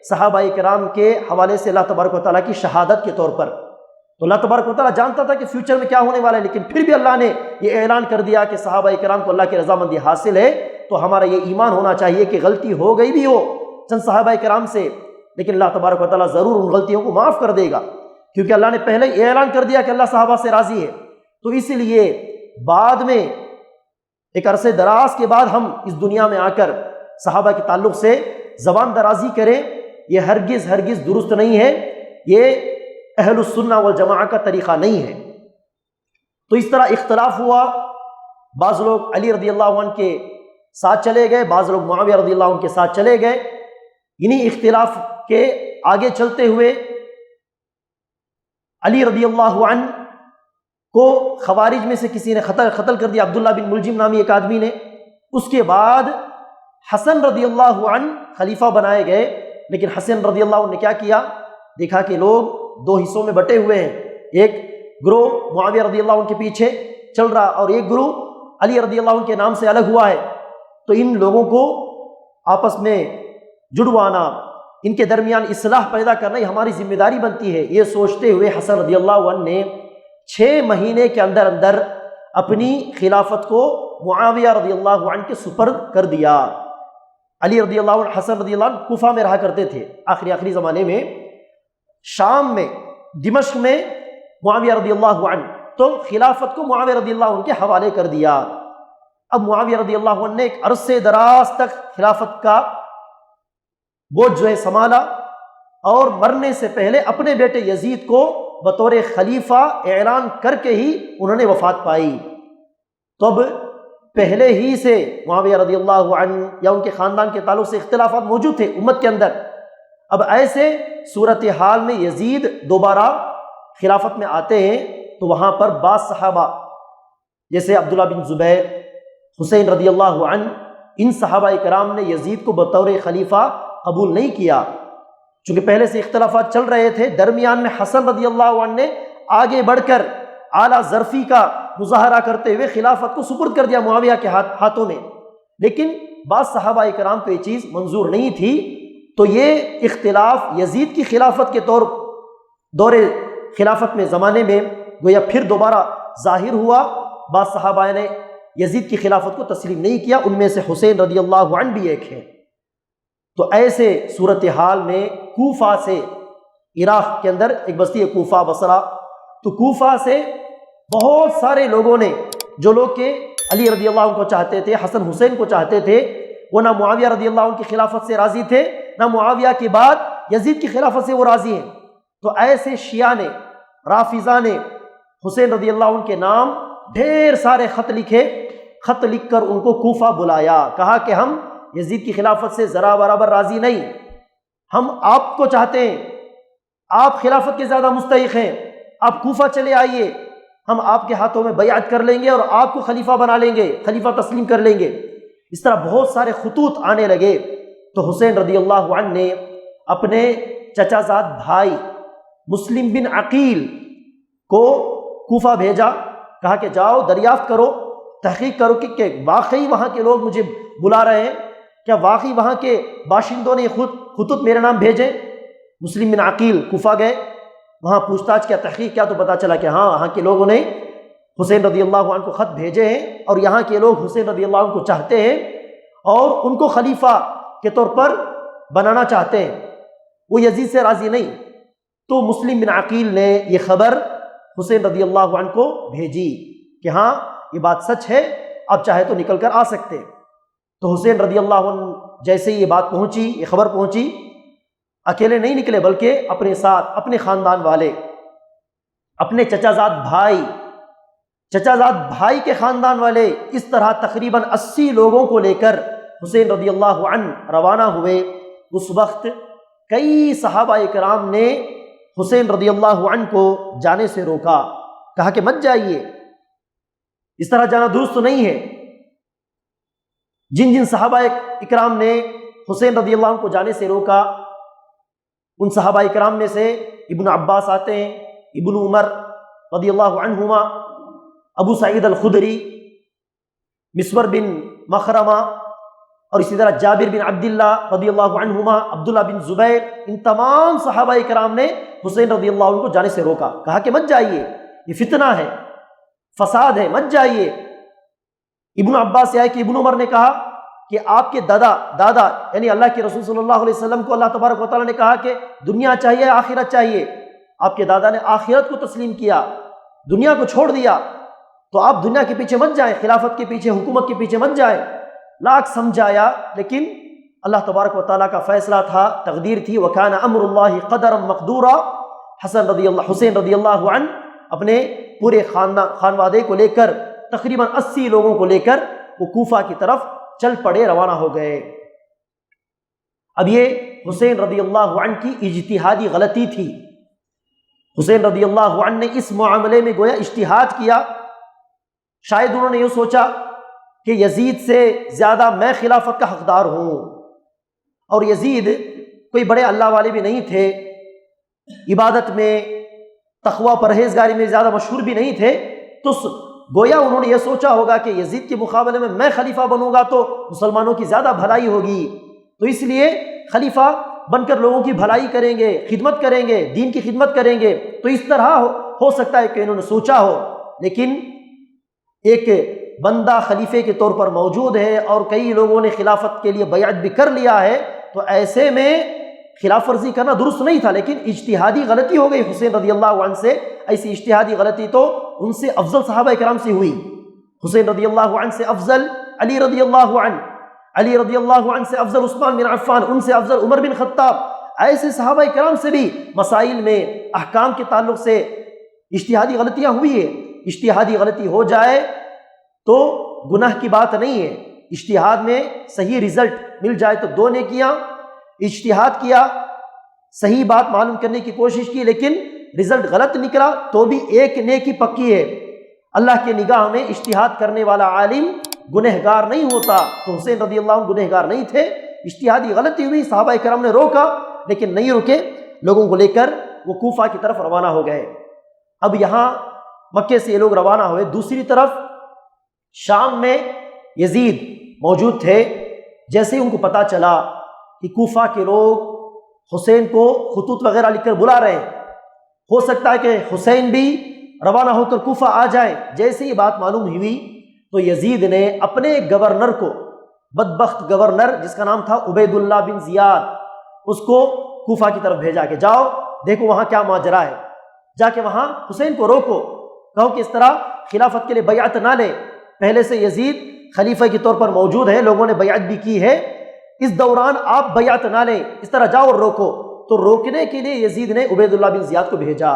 صحابہ کرام کے حوالے سے اللہ تبارک و تعالیٰ کی شہادت کے طور پر۔ تو اللہ تبارک و تعالیٰ جانتا تھا کہ فیوچر میں کیا ہونے والا ہے، لیکن پھر بھی اللہ نے یہ اعلان کر دیا کہ صحابہ کرام کو اللہ کی رضامندی حاصل ہے۔ تو ہمارا یہ ایمان ہونا چاہیے کہ غلطی ہو گئی بھی ہو چند صحابہ کرام سے، لیکن اللہ تبارک و تعالیٰ ضرور ان غلطیوں کو معاف کر دے گا، کیونکہ اللہ نے پہلے یہ اعلان کر دیا کہ اللہ صحابہ سے راضی ہے۔ تو اسی لیے بعد میں ایک عرصے دراز کے بعد ہم اس دنیا میں آ کر صحابہ کے تعلق سے زبان درازی کریں، یہ ہرگز ہرگز درست نہیں ہے، یہ اہل السنہ والجماعہ کا طریقہ نہیں ہے۔ تو اس طرح اختلاف ہوا، بعض لوگ علی رضی اللہ عنہ کے ساتھ چلے گئے، بعض لوگ معاویہ رضی اللہ عنہ کے ساتھ چلے گئے۔ انہی اختلاف کے آگے چلتے ہوئے علی رضی اللہ عنہ کو خوارج میں سے کسی نے قتل کر دیا، عبداللہ بن ملجم نامی ایک آدمی نے۔ اس کے بعد حسن رضی اللہ عنہ خلیفہ بنائے گئے، لیکن حسن رضی اللہ عنہ نے کیا کیا؟ دیکھا کہ لوگ دو حصوں میں بٹے ہوئے ہیں، ایک گروہ معاویہ رضی اللہ عنہ کے پیچھے چل رہا اور ایک گروہ علی رضی اللہ عنہ کے نام سے الگ ہوا ہے۔ تو ان لوگوں کو آپس میں جڑوانا، ان کے درمیان اصلاح پیدا کرنا، یہ ہماری ذمہ داری بنتی ہے۔ یہ سوچتے ہوئے حسن رضی اللہ عنہ نے 6 مہینے کے اندر اندر اپنی خلافت کو معاویہ رضی اللہ عنہ کے سپرد کر دیا۔ علی رضی اللہ عنہ، حسن رضی اللہ عنہ کوفہ میں رہا کرتے تھے آخری زمانے میں، شام میں دمشق میں معاویہ رضی اللہ عنہ، تو خلافت کو معاویہ رضی اللہ عنہ کے حوالے کر دیا۔ اب معاویہ رضی اللہ عنہ نے ایک عرصے دراز تک خلافت کا بوجھ جو ہے سنبھالا، اور مرنے سے پہلے اپنے بیٹے یزید کو بطور خلیفہ اعلان کر کے ہی انہوں نے وفات پائی۔ تو اب پہلے ہی سے معاویہ رضی اللہ عنہ یا ان کے خاندان کے تعلق سے اختلافات موجود تھے امت کے اندر۔ اب ایسے صورتحال میں یزید دوبارہ خلافت میں آتے ہیں، تو وہاں پر بعض صحابہ جیسے عبداللہ بن زبیر، حسین رضی اللہ عنہ، ان صحابہ کرام نے یزید کو بطور خلیفہ قبول نہیں کیا، چونکہ پہلے سے اختلافات چل رہے تھے۔ درمیان میں حسن رضی اللہ عنہ نے آگے بڑھ کر اعلیٰ ظرفی کا مظاہرہ کرتے ہوئے خلافت کو سپرد کر دیا معاویہ کے ہاتھوں میں، لیکن بعض صحابہ کرام کو یہ چیز منظور نہیں تھی۔ تو یہ اختلاف یزید کی خلافت کے دور خلافت میں زمانے میں گویا پھر دوبارہ ظاہر ہوا۔ بعض صحابہ نے یزید کی خلافت کو تسلیم نہیں کیا، ان میں سے حسین رضی اللہ عنہ بھی ایک ہے۔ تو ایسے صورتحال میں کوفہ سے، عراق کے اندر ایک بستی ہے کوفہ بصرہ، تو کوفہ سے بہت سارے لوگوں نے، جو لوگ کہ علی رضی اللہ عنہ کو چاہتے تھے، حسن حسین کو چاہتے تھے، وہ نہ معاویہ رضی اللہ عنہ کی خلافت سے راضی تھے، نہ معاویہ کے بعد یزید کی خلافت سے وہ راضی ہیں۔ تو ایسے شیعہ نے، رافضہ نے حسین رضی اللہ عنہ کے نام ڈھیر سارے خط لکھے، خط لکھ کر ان کو کوفہ بلایا، کہا کہ ہم یزید کی خلافت سے ذرا برابر راضی نہیں، ہم آپ کو چاہتے ہیں، آپ خلافت کے زیادہ مستحق ہیں، آپ کوفہ چلے آئیے، ہم آپ کے ہاتھوں میں بیعت کر لیں گے اور آپ کو خلیفہ بنا لیں گے، خلیفہ تسلیم کر لیں گے۔ اس طرح بہت سارے خطوط آنے لگے۔ تو حسین رضی اللہ عنہ نے اپنے چچا زاد بھائی مسلم بن عقیل کو کوفہ بھیجا، کہا کہ جاؤ دریافت کرو، تحقیق کرو کہ واقعی وہاں کے لوگ مجھے بلا رہے ہیں، کیا واقعی وہاں کے باشندوں نے خود خطوط میرے نام بھیجے۔ مسلم بن عقیل کوفہ گئے، وہاں پوچھ تاچھ کیا، تحقیق کیا، تو پتہ چلا کہ ہاں وہاں کے لوگوں نے حسین رضی اللہ عنہ کو خط بھیجے ہیں، اور یہاں کے لوگ حسین رضی اللہ عنہ کو چاہتے ہیں اور ان کو خلیفہ کے طور پر بنانا چاہتے ہیں، وہ یزید سے راضی نہیں۔ تو مسلم بن عقیل نے یہ خبر حسین رضی اللہ عنہ کو بھیجی کہ ہاں یہ بات سچ ہے، آپ چاہے تو نکل کر آ سکتے۔ تو حسین رضی اللہ عنہ جیسے یہ بات پہنچی، یہ خبر پہنچی، اکیلے نہیں نکلے بلکہ اپنے ساتھ اپنے خاندان والے، اپنے چچا زاد بھائی کے خاندان والے، اس طرح تقریباً 80 لوگوں کو لے کر حسین رضی اللہ عنہ روانہ ہوئے۔ اس وقت کئی صحابہ کرام نے حسین رضی اللہ عنہ کو جانے سے روکا، کہا کہ مت جائیے، اس طرح جانا درست تو نہیں ہے۔ جن صحابہ اکرام نے حسین رضی اللہ عنہ کو جانے سے روکا، ان صحابہ اکرام میں سے ابن عباس آتے ہیں، ابن عمر رضی اللہ عنہما، ابو سعید الخدری، مسور بن مخرمہ، اور اسی طرح جابر بن عبداللہ رضی اللہ عنہما، عبداللہ بن زبیر، ان تمام صحابہ کرام نے حسین رضی اللہ عنہ کو جانے سے روکا، کہا کہ مت جائیے، یہ فتنہ ہے، فساد ہے، مت جائیے۔ ابن عباس سے آئے کہ ابن عمر نے کہا کہ آپ کے دادا یعنی اللہ کے رسول صلی اللہ علیہ وسلم کو اللہ تبارک و تعالیٰ نے کہا کہ دنیا چاہیے آخرت چاہیے، آپ کے دادا نے آخرت کو تسلیم کیا، دنیا کو چھوڑ دیا، تو آپ دنیا کے پیچھے مت جائیں، خلافت کے پیچھے، حکومت کے پیچھے مت جائیں۔ لاکھ سمجھایا، لیکن اللہ تبارک و تعالیٰ کا فیصلہ تھا، تقدیر تھی، وَكَانَ أَمْرُ اللَّهِ قَدَرًا مَقْدُورًا۔ حسین رضی اللہ عنہ اپنے پورے خانوادے کو لے کر تقریباً 80 لوگوں کو لے کر وہ کوفہ کی طرف چل پڑے، روانہ ہو گئے۔ اب یہ حسین رضی اللہ عنہ کی اجتہادی غلطی تھی۔ حسین رضی اللہ عنہ نے اس معاملے میں گویا اجتہاد کیا، شاید انہوں نے یہ سوچا کہ یزید سے زیادہ میں خلافت کا حقدار ہوں، اور یزید کوئی بڑے اللہ والے بھی نہیں تھے، عبادت میں، تقوی پرہیزگاری میں زیادہ مشہور بھی نہیں تھے، تو گویا انہوں نے یہ سوچا ہوگا کہ یزید کے مقابلے میں خلیفہ بنوں گا تو مسلمانوں کی زیادہ بھلائی ہوگی، تو اس لیے خلیفہ بن کر لوگوں کی بھلائی کریں گے، خدمت کریں گے، دین کی خدمت کریں گے، تو اس طرح ہو سکتا ہے کہ انہوں نے سوچا ہو۔ لیکن ایک بندہ خلیفے کے طور پر موجود ہے اور کئی لوگوں نے خلافت کے لیے بیعت بھی کر لیا ہے، تو ایسے میں خلاف ورزی کرنا درست نہیں تھا، لیکن اجتہادی غلطی ہو گئی حسین رضی اللہ عنہ سے۔ ایسی اجتہادی غلطی تو ان سے افضل صحابہ کرام سے ہوئی، حسین رضی اللہ عنہ سے افضل علی رضی اللہ عنہ، علی رضی اللہ عنہ سے افضل عثمان بن عفان، ان سے افضل عمر بن خطاب۔ ایسے صحابہ کرام سے بھی مسائل میں، احکام کے تعلق سے اجتہادی غلطیاں ہوئی ہے۔ اجتہادی غلطی ہو جائے تو گناہ کی بات نہیں ہے، اجتہاد میں صحیح رزلٹ مل جائے تو 2 نیکیاں، اجتہاد کیا، صحیح بات معلوم کرنے کی کوشش کی لیکن رزلٹ غلط نکلا تو بھی 1 نیکی پکی ہے۔ اللہ کے نگاہ میں اجتہاد کرنے والا عالم گنہگار نہیں ہوتا، تو حسین رضی اللہ عنہ گنہگار نہیں تھے، اجتہادی غلطی ہوئی، صحابہ کرام نے روکا لیکن نہیں رکے، لوگوں کو لے کر وہ کوفہ کی طرف روانہ ہو گئے۔ اب یہاں مکے سے یہ لوگ روانہ ہوئے، دوسری طرف شام میں یزید موجود تھے۔ جیسے ہی ان کو پتہ چلا کہ کوفہ کے لوگ حسین کو خطوط وغیرہ لکھ کر بلا رہے ہیں، ہو سکتا ہے کہ حسین بھی روانہ ہو کر کوفہ آ جائیں، جیسے یہ بات معلوم ہوئی تو یزید نے اپنے گورنر کو، بدبخت گورنر جس کا نام تھا عبید اللہ بن زیاد، اس کو کوفہ کی طرف بھیجا کہ جاؤ دیکھو وہاں کیا ماجرا ہے، جا کے وہاں حسین کو روکو، کہو کہ اس طرح خلافت کے لیے بیعت نہ لے، پہلے سے یزید خلیفہ کے طور پر موجود ہے، لوگوں نے بیعت بھی کی ہے، اس دوران آپ بیعت نہ لیں، اس طرح جاؤ اور روکو۔ تو روکنے کے لیے یزید نے عبید اللہ بن زیاد کو بھیجا۔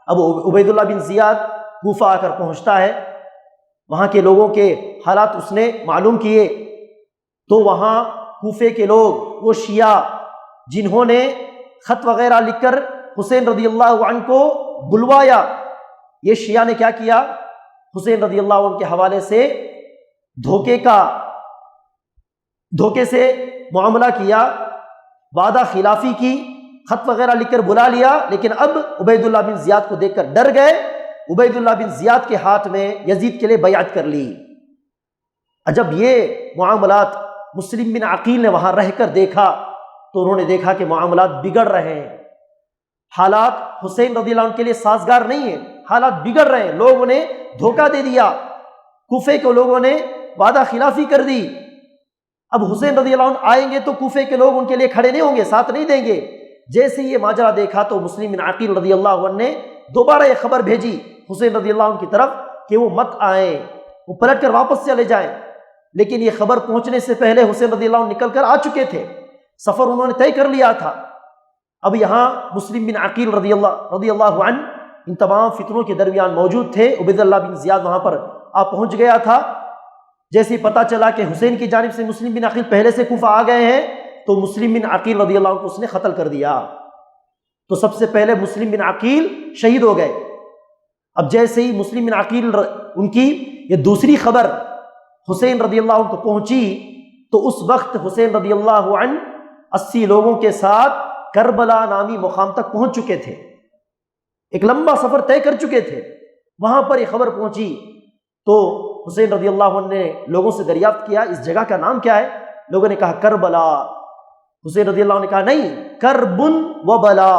اب عبید اللہ بن زیاد کوفہ آ کر پہنچتا ہے، وہاں کے لوگوں کے حالات اس نے معلوم کیے، تو وہاں کوفے کے لوگ، وہ شیعہ جنہوں نے خط وغیرہ لکھ کر حسین رضی اللہ عنہ کو بلوایا، یہ شیعہ نے کیا کیا، حسین رضی اللہ عنہ کے حوالے سے دھوکے سے معاملہ کیا، وعدہ خلافی کی، خط وغیرہ لکھ کر بلا لیا، لیکن اب عبید اللہ بن زیاد کو دیکھ کر ڈر گئے، عبید اللہ بن زیاد کے ہاتھ میں یزید کے لیے بیعت کر لی۔ جب یہ معاملات مسلم بن عقیل نے وہاں رہ کر دیکھا تو انہوں نے دیکھا کہ معاملات بگڑ رہے ہیں، حالات حسین رضی اللہ عنہ کے لیے سازگار نہیں ہیں، حالات بگڑ رہے ہیں، لوگوں نے دھوکہ دے دیا، کوفے کے لوگوں نے وعدہ خلافی کر دی، اب حسین رضی اللہ عنہ آئیں گے تو کوفے کے لوگ ان کے لیے کھڑے نہیں ہوں گے، ساتھ نہیں دیں گے۔ جیسے یہ ماجرا دیکھا تو مسلم بن عقیل رضی اللہ عنہ نے دوبارہ یہ خبر بھیجی حسین رضی اللہ عنہ کی طرف کہ وہ مت آئیں، وہ پلٹ کر واپس چلے جائیں، لیکن یہ خبر پہنچنے سے پہلے حسین رضی اللہ عنہ نکل کر آ چکے تھے، سفر انہوں نے طے کر لیا تھا۔ اب یہاں مسلم بن عقیل رضی اللہ عنہ ان تمام فتنوں کے درمیان موجود تھے، عبید اللہ بن زیاد وہاں پر پہنچ گیا تھا۔ جیسے ہی پتہ چلا کہ حسین کی جانب سے مسلم بن عقیل پہلے سے کوفہ آ گئے ہیں تو مسلم بن عقیل رضی اللہ عنہ کو اس نے قتل کر دیا، تو سب سے پہلے مسلم بن عقیل شہید ہو گئے۔ اب جیسے ہی مسلم بن عقیل ان کی یہ دوسری خبر حسین رضی اللہ عنہ کو پہنچی تو اس وقت حسین رضی اللہ عنہ 80 لوگوں کے ساتھ کربلا نامی مقام تک پہنچ چکے تھے، ایک لمبا سفر طے کر چکے تھے۔ وہاں پر یہ خبر پہنچی تو حسین رضی اللہ عنہ نے لوگوں سے دریافت کیا اس جگہ کا نام کیا ہے، لوگوں نے کہا کربلا، حسین رضی اللہ عنہ نے کہا نہیں، کربن و بلا،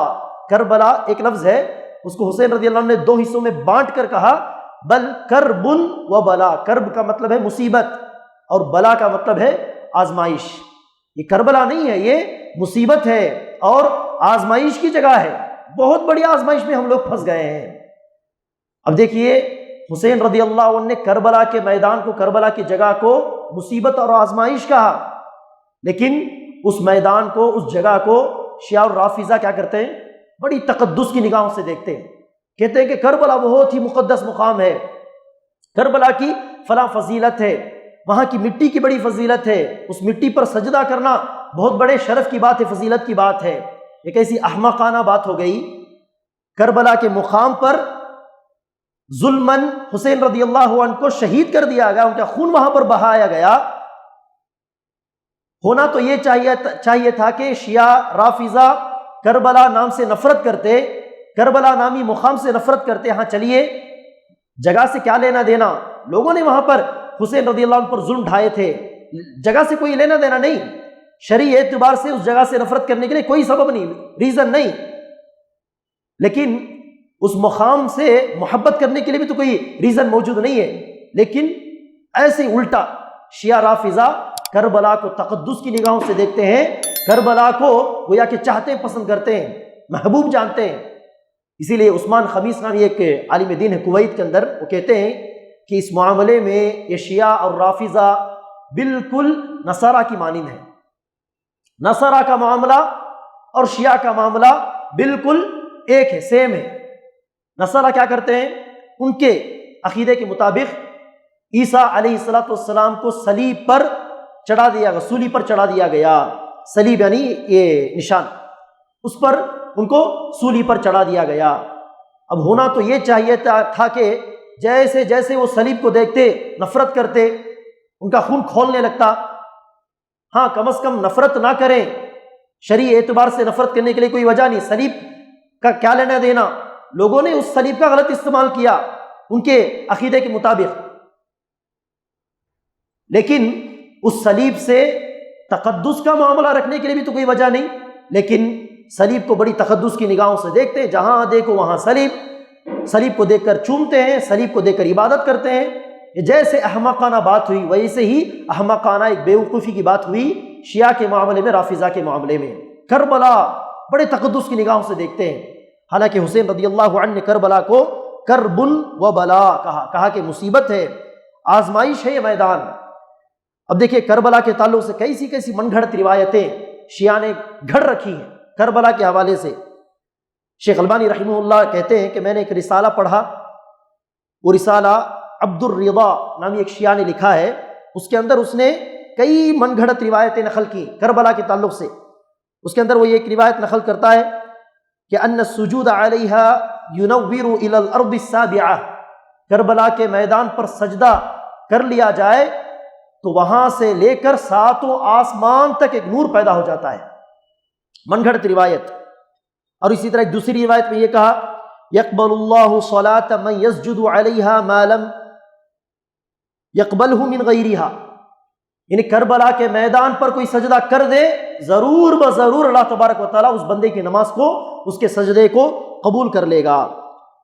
کربلا ایک لفظ ہے، اس کو حسین رضی اللہ عنہ نے دو حصوں میں بانٹ کر کہا، بل کربن و بلا، کرب کا مطلب ہے مصیبت اور بلا کا مطلب ہے آزمائش۔ یہ کربلا نہیں ہے، یہ مصیبت ہے اور آزمائش کی جگہ ہے، بہت بڑی آزمائش میں ہم لوگ پھنس گئے ہیں۔ اب دیکھیے حسین رضی اللہ عنہ نے کربلا کے میدان کو، کربلا کی جگہ کو مصیبت اور آزمائش کہا، لیکن اس میدان کو، اس جگہ کو شیعہ اور رافضہ کیا کرتے ہیں؟ بڑی تقدس کی نگاہوں سے دیکھتے ہیں، کہتے ہیں کہ کربلا بہت ہی مقدس مقام ہے، کربلا کی فلاں فضیلت ہے، وہاں کی مٹی کی بڑی فضیلت ہے، اس مٹی پر سجدہ کرنا بہت بڑے شرف کی بات ہے، فضیلت کی بات ہے۔ ایک ایسی احمقانہ بات ہو گئی، کربلا کے مقام پر ظلماً حسین رضی اللہ عنہ کو شہید کر دیا گیا، ان کا خون وہاں پر بہایا گیا۔ ہونا تو یہ چاہیے تھا کہ شیعہ رافضہ کربلا نام سے نفرت کرتے، کربلا نامی مقام سے نفرت کرتے، ہاں چلیے جگہ سے کیا لینا دینا، لوگوں نے وہاں پر حسین رضی اللہ عنہ پر ظلم ڈھائے تھے، جگہ سے کوئی لینا دینا نہیں، شرعی اعتبار سے اس جگہ سے نفرت کرنے کے لیے کوئی سبب نہیں، ریزن نہیں، لیکن اس مقام سے محبت کرنے کے لیے بھی تو کوئی ریزن موجود نہیں ہے۔ لیکن ایسے الٹا شیعہ رافضہ کربلا کو تقدس کی نگاہوں سے دیکھتے ہیں، کربلا کو گویا کہ چاہتے ہیں، پسند کرتے ہیں، محبوب جانتے ہیں۔ اسی لیے عثمان خمیس نامی ایک عالم دین ہے کویت کے اندر، وہ کہتے ہیں کہ اس معاملے میں یہ شیعہ اور رافضہ بالکل نصارہ کی مانند ہے، نصارہ کا معاملہ اور شیعہ کا معاملہ بالکل ایک ہے، سیم ہے۔ نصارہ کیا کرتے ہیں؟ ان کے عقیدے کے مطابق عیسیٰ علیہ السلام کو صلیب پر چڑھا دیا گیا، سولی پر چڑھا دیا گیا، صلیب یعنی یہ نشان، اس پر ان کو سولی پر چڑھا دیا گیا۔ اب ہونا تو یہ چاہیے تھا کہ جیسے جیسے وہ صلیب کو دیکھتے نفرت کرتے، ان کا خون کھولنے لگتا۔ ہاں کم از کم نفرت نہ کریں، شرعی اعتبار سے نفرت کرنے کے لیے کوئی وجہ نہیں، صلیب کا کیا لینا دینا، لوگوں نے اس صلیب کا غلط استعمال کیا ان کے عقیدے کے مطابق، لیکن اس صلیب سے تقدس کا معاملہ رکھنے کے لیے بھی تو کوئی وجہ نہیں، لیکن صلیب کو بڑی تقدس کی نگاہوں سے دیکھتے ہیں، جہاں دیکھو وہاں صلیب، صلیب کو دیکھ کر چومتے ہیں، صلیب کو دیکھ کر عبادت کرتے ہیں۔ یہ جیسے احمقانہ بات ہوئی، ویسے ہی احمقانہ ایک بیوقوفی کی بات ہوئی شیعہ کے معاملے میں، رافضہ کے معاملے میں۔ کربلا بڑے تقدس کی نگاہوں سے دیکھتے ہیں، حالانکہ حسین رضی اللہ عنہ نے کربلا کو کربن و بلا کہا کہ مصیبت ہے، آزمائش ہے یہ میدان۔ اب دیکھیں کربلا کے تعلق سے کیسی من گھڑت روایتیں شیعہ نے گھڑ رکھی ہیں کربلا کے حوالے سے۔ شیخ البانی رحمہ اللہ کہتے ہیں کہ میں نے ایک رسالہ پڑھا، وہ رسالہ عبد الرضا نامی ایک شیعہ نے لکھا ہے، اس کے اندر اس نے کئی من گھڑت روایتیں نقل کی کربلا کے تعلق سے۔ اس کے اندر وہ یہ ایک روایت نقل کرتا ہے کہ ان السجود علیہا ینور الی الارض السابعہ، کربلا کے میدان پر سجدہ کر لیا جائے تو وہاں سے لے کر ساتوں آسمان تک ایک نور پیدا ہو جاتا ہے، من گھڑت روایت۔ اور اسی طرح ایک دوسری روایت میں یہ کہا یقبل اللہ صلاۃ من یسجد علیہا ما لم یقبلہ من غیرہا، یعنی کربلا کے میدان پر کوئی سجدہ کر دے ضرور بضرور اللہ تبارک و تعالیٰ اس بندے کی نماز کو، اس کے سجدے کو قبول کر لے گا۔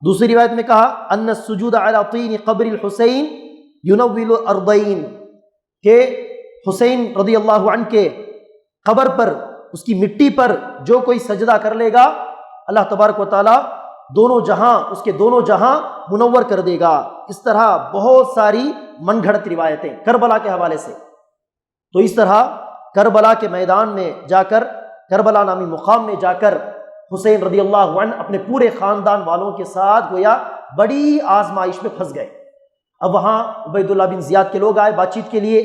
دوسری روایت میں کہا ان السجود علی طین قبر الحسین ینور الارضین، کہ حسین رضی اللہ عنہ کے قبر پر، اس کی مٹی پر جو کوئی سجدہ کر لے گا اللہ تبارک و تعالیٰ دونوں جہاں، اس کے دونوں جہاں منور کر دے گا۔ اس طرح بہت ساری من گھڑت روایتیں کربلا کے حوالے سے۔ تو اس طرح کربلا کے میدان میں جا کر، کربلا نامی مقام میں جا کر حسین رضی اللہ عنہ اپنے پورے خاندان والوں کے ساتھ گویا بڑی آزمائش میں پھنس گئے۔ اب وہاں عبید اللہ بن زیاد کے لوگ آئے بات چیت کے لیے،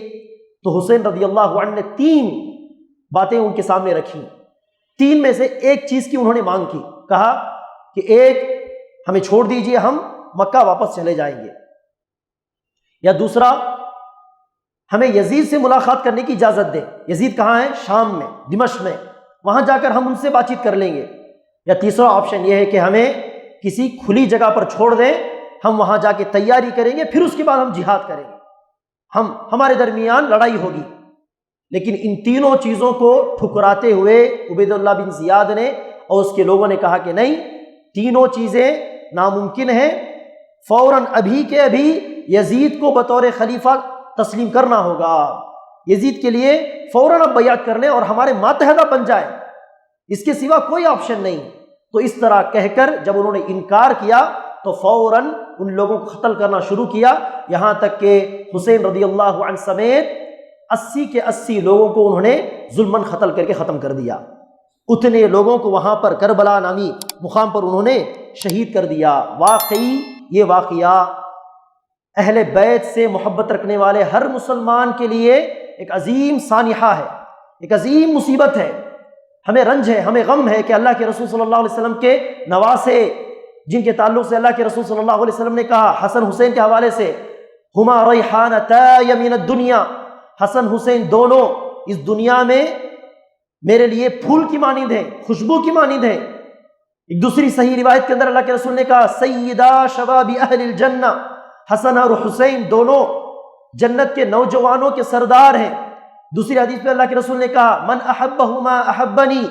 تو حسین رضی اللہ عنہ نے 3 باتیں ان کے سامنے رکھی، 3 میں سے ایک چیز کی انہوں نے مانگ کی، کہا کہ ایک ہمیں چھوڑ دیجئے، ہم مکہ واپس چلے جائیں گے، یا دوسرا ہمیں یزید سے ملاقات کرنے کی اجازت دیں، یزید کہاں ہے؟ شام میں، دمشق میں، وہاں جا کر ہم ان سے بات چیت کر لیں گے، یا تیسرا آپشن یہ ہے کہ ہمیں کسی کھلی جگہ پر چھوڑ دیں، ہم وہاں جا کے تیاری کریں گے، پھر اس کے بعد ہم جہاد کریں گے، ہمارے درمیان لڑائی ہوگی، لیکن ان تینوں چیزوں کو ٹھکراتے ہوئے عبید اللہ بن زیاد نے اور اس کے لوگوں نے کہا کہ نہیں، تینوں چیزیں ناممکن ہیں، فوراً ابھی کے ابھی یزید کو بطور خلیفہ تسلیم کرنا ہوگا، یزید کے لیے فوراً اب بیعت کر لیں اور ہمارے ماتحدہ بن جائیں، اس کے سوا کوئی آپشن نہیں۔ تو اس طرح کہہ کر جب انہوں نے انکار کیا تو فوراً ان لوگوں کو قتل کرنا شروع کیا، یہاں تک کہ حسین رضی اللہ عنہ سمیت 80 کے 80 لوگوں کو انہوں نے ظلماً قتل کر کے ختم کر دیا۔ اتنے لوگوں کو وہاں پر کربلا نامی مقام پر انہوں نے شہید کر دیا۔ واقعی یہ واقعہ اہل بیت سے محبت رکھنے والے ہر مسلمان کے لیے ایک عظیم سانحہ ہے، ایک عظیم مصیبت ہے۔ ہمیں رنج ہے، ہمیں غم ہے کہ اللہ کے رسول صلی اللہ علیہ وسلم کے نواسے، جن کے تعلق سے اللہ کے رسول صلی اللہ علیہ وسلم نے کہا حسن حسین کے حوالے سے، ہما ریحانتای من الدنیا، حسن حسین دونوں اس دنیا میں میرے لیے پھول کی مانند ہیں، خوشبو کی مانند ہیں۔ ایک دوسری صحیح روایت کے اندر اللہ کے رسول نے کہا سیدہ شباب اہل الجنہ، حسن اور حسین دونوں جنت کے نوجوانوں کے سردار ہیں۔ دوسری حدیث میں اللہ کے رسول نے کہا من احبہما احبنی،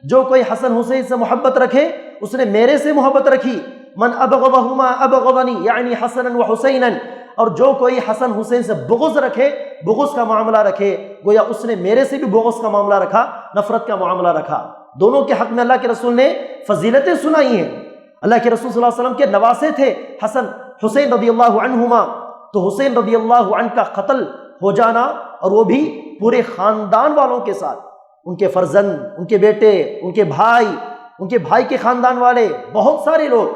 جو کوئی حسن حسین سے محبت رکھے اس نے میرے سے محبت رکھی، من ابغضہما ابغضنی یعنی حسنا وحسینا، اور جو کوئی حسن حسین سے بغض رکھے، بغض کا معاملہ رکھے، گویا اس نے میرے سے بھی بغض کا معاملہ رکھا، نفرت کا معاملہ رکھا۔ دونوں کے حق میں اللہ کے رسول نے فضیلتیں سنائی ہیں۔ اللہ کے رسول صلی اللہ علیہ وسلم کے نواسے تھے حسن حسین رضی اللہ عنہما، تو حسین رضی اللہ عنہ کا قتل ہو جانا، اور وہ بھی پورے خاندان والوں کے ساتھ، ان کے فرزند، ان کے بیٹے، ان کے بھائی کے خاندان والے، بہت سارے لوگ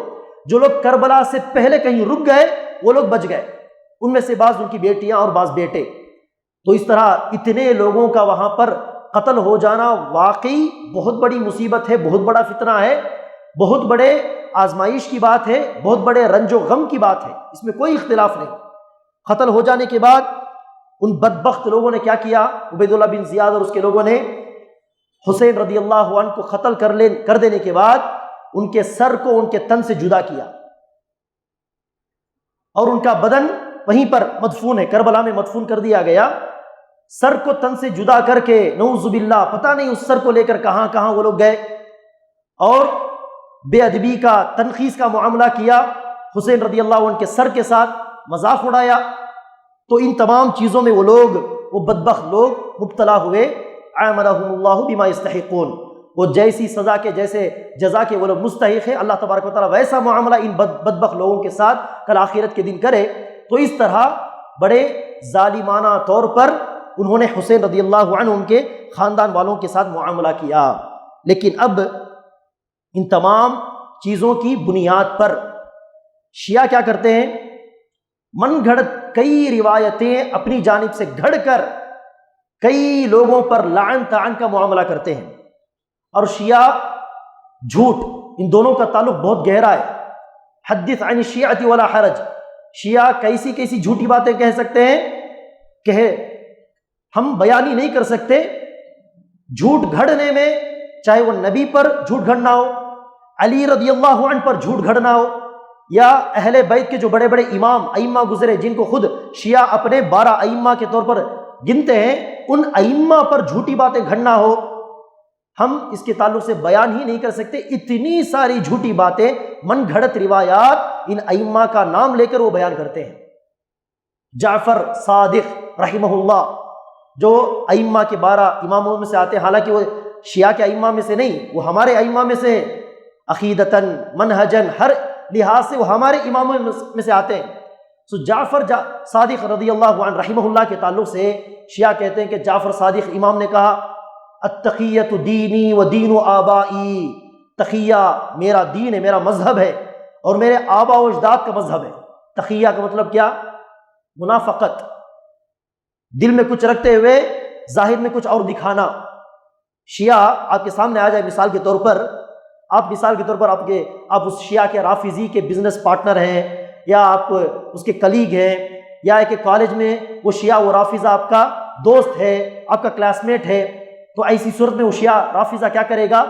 جو لوگ کربلا سے پہلے کہیں رک گئے وہ لوگ بچ گئے، ان میں سے بعض ان کی بیٹیاں اور بعض بیٹے۔ تو اس طرح اتنے لوگوں کا وہاں پر قتل ہو جانا واقعی بہت بڑی مصیبت ہے، بہت بڑا فتنہ ہے، بہت بڑے آزمائش کی بات ہے، بہت بڑے رنج و غم کی بات ہے، اس میں کوئی اختلاف نہیں۔ قتل ہو جانے کے بعد ان بدبخت لوگوں نے کیا کیا، عبید اللہ بن زیاد اور اس کے لوگوں نے حسین رضی اللہ عنہ کو قتل کر دینے کے بعد ان کے سر کو ان کے تن سے جدا کیا، اور ان کا بدن وہیں پر مدفون ہے، کربلا میں مدفون کر دیا گیا۔ سر کو تن سے جدا کر کے نعوذ باللہ پتہ نہیں اس سر کو لے کر کہاں کہاں وہ لوگ گئے، اور بے ادبی کا، تنخیص کا معاملہ کیا حسین رضی اللہ عنہ کے سر کے ساتھ، مذاق اڑایا۔ تو ان تمام چیزوں میں وہ لوگ، وہ بدبخت لوگ مبتلا ہوئے، عاملہم اللہ بما یستحقون، وہ جیسی سزا کے، جیسے جزا کے وہ لوگ مستحق ہیں، اللہ تبارک و تعالیٰ ویسا معاملہ ان بدبخت لوگوں کے ساتھ کل آخرت کے دن کرے۔ تو اس طرح بڑے ظالمانہ طور پر انہوں نے حسین رضی اللہ عنہ ان کے خاندان والوں کے ساتھ معاملہ کیا۔ لیکن اب ان تمام چیزوں کی بنیاد پر شیعہ کیا کرتے ہیں، من گھڑت کئی روایتیں اپنی جانب سے گھڑ کر کئی لوگوں پر لعن طعن کا معاملہ کرتے ہیں، اور شیعہ جھوٹ، ان دونوں کا تعلق بہت گہرا ہے۔ حدث عن الشیعۃ ولا حرج، شیعہ کیسی کیسی جھوٹی باتیں کہہ سکتے ہیں کہ ہم بیان ہی نہیں کر سکتے۔ جھوٹ گھڑنے میں چاہے وہ نبی پر جھوٹ گھڑنا ہو، علی رضی اللہ عنہ پر جھوٹ گھڑنا ہو، یا اہل بیت کے جو بڑے بڑے امام ائمہ گزرے جن کو خود شیعہ اپنے 12 ائمہ کے طور پر گنتے ہیں، ان ائمہ پر جھوٹی باتیں گھڑنا ہو، ہم اس کے تعلق سے بیان ہی نہیں کر سکتے۔ اتنی ساری جھوٹی باتیں، من گھڑت روایات ان ائمہ کا نام لے کر وہ بیان کرتے ہیں۔ جعفر صادق رحمہ اللہ جو ائمہ کے 12 اماموں میں سے آتے ہیں، حالانکہ وہ شیعہ کے ائمہ میں سے نہیں، وہ ہمارے ائمہ میں سے عقیدتاً، منہجاً، ہر لحاظ سے وہ ہمارے اماموں میں سے آتے ہیں۔ سو جعفر صادق رضی اللہ عنہ رحمہ اللہ کے تعلق سے شیعہ کہتے ہیں کہ جعفر صادق امام نے کہا التقیۃ دینی و دین آبائی، تقیہ میرا دین ہے، میرا مذہب ہے، اور میرے آبا و اجداد کا مذہب ہے۔ تقیہ کا مطلب کیا؟ منافقت، دل میں کچھ رکھتے ہوئے ظاہر میں کچھ اور دکھانا۔ شیعہ آپ کے سامنے آ جائے مثال کے طور پر، آپ اس شیعہ کے رافضی کے بزنس پارٹنر ہیں، یا آپ اس کے کلیگ ہیں، یا ایک کالج میں وہ شیعہ و رافضہ آپ کا دوست ہے، آپ کا کلاس میٹ ہے، تو ایسی صورت میں وہ شیعہ رافضہ کیا کرے گا؟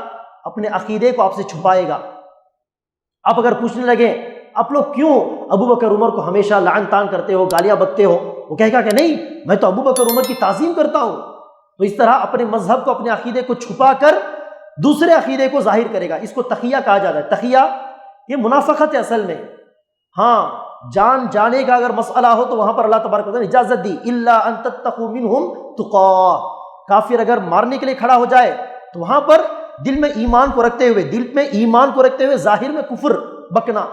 اپنے عقیدے کو آپ سے چھپائے گا۔ آپ اگر پوچھنے لگے آپ لوگ کیوں ابو بکر عمر کو ہمیشہ لعن طعن کرتے ہو، گالیاں بکتے ہو، وہ کہے گا کہ نہیں، میں تو ابو بکر عمر کی تعظیم کرتا ہوں، تو اس طرح اپنے مذہب کو، اپنے عقیدے کو چھپا کر دوسرے عقیدے کو ظاہر کرے گا، اس کو تقیہ کہا جاتا ہے۔ تقیہ یہ منافقت ہے اصل میں۔ ہاں، جان جانے کا اگر مسئلہ ہو تو وہاں پر اللہ تبارک و تعالیٰ نے اجازت دی، الا ان تتقوا منہم تقا، کافر اگر مارنے کے لیے کھڑا ہو جائے تو وہاں پر دل میں ایمان کو رکھتے ہوئے ظاہر میں کفر بکنا،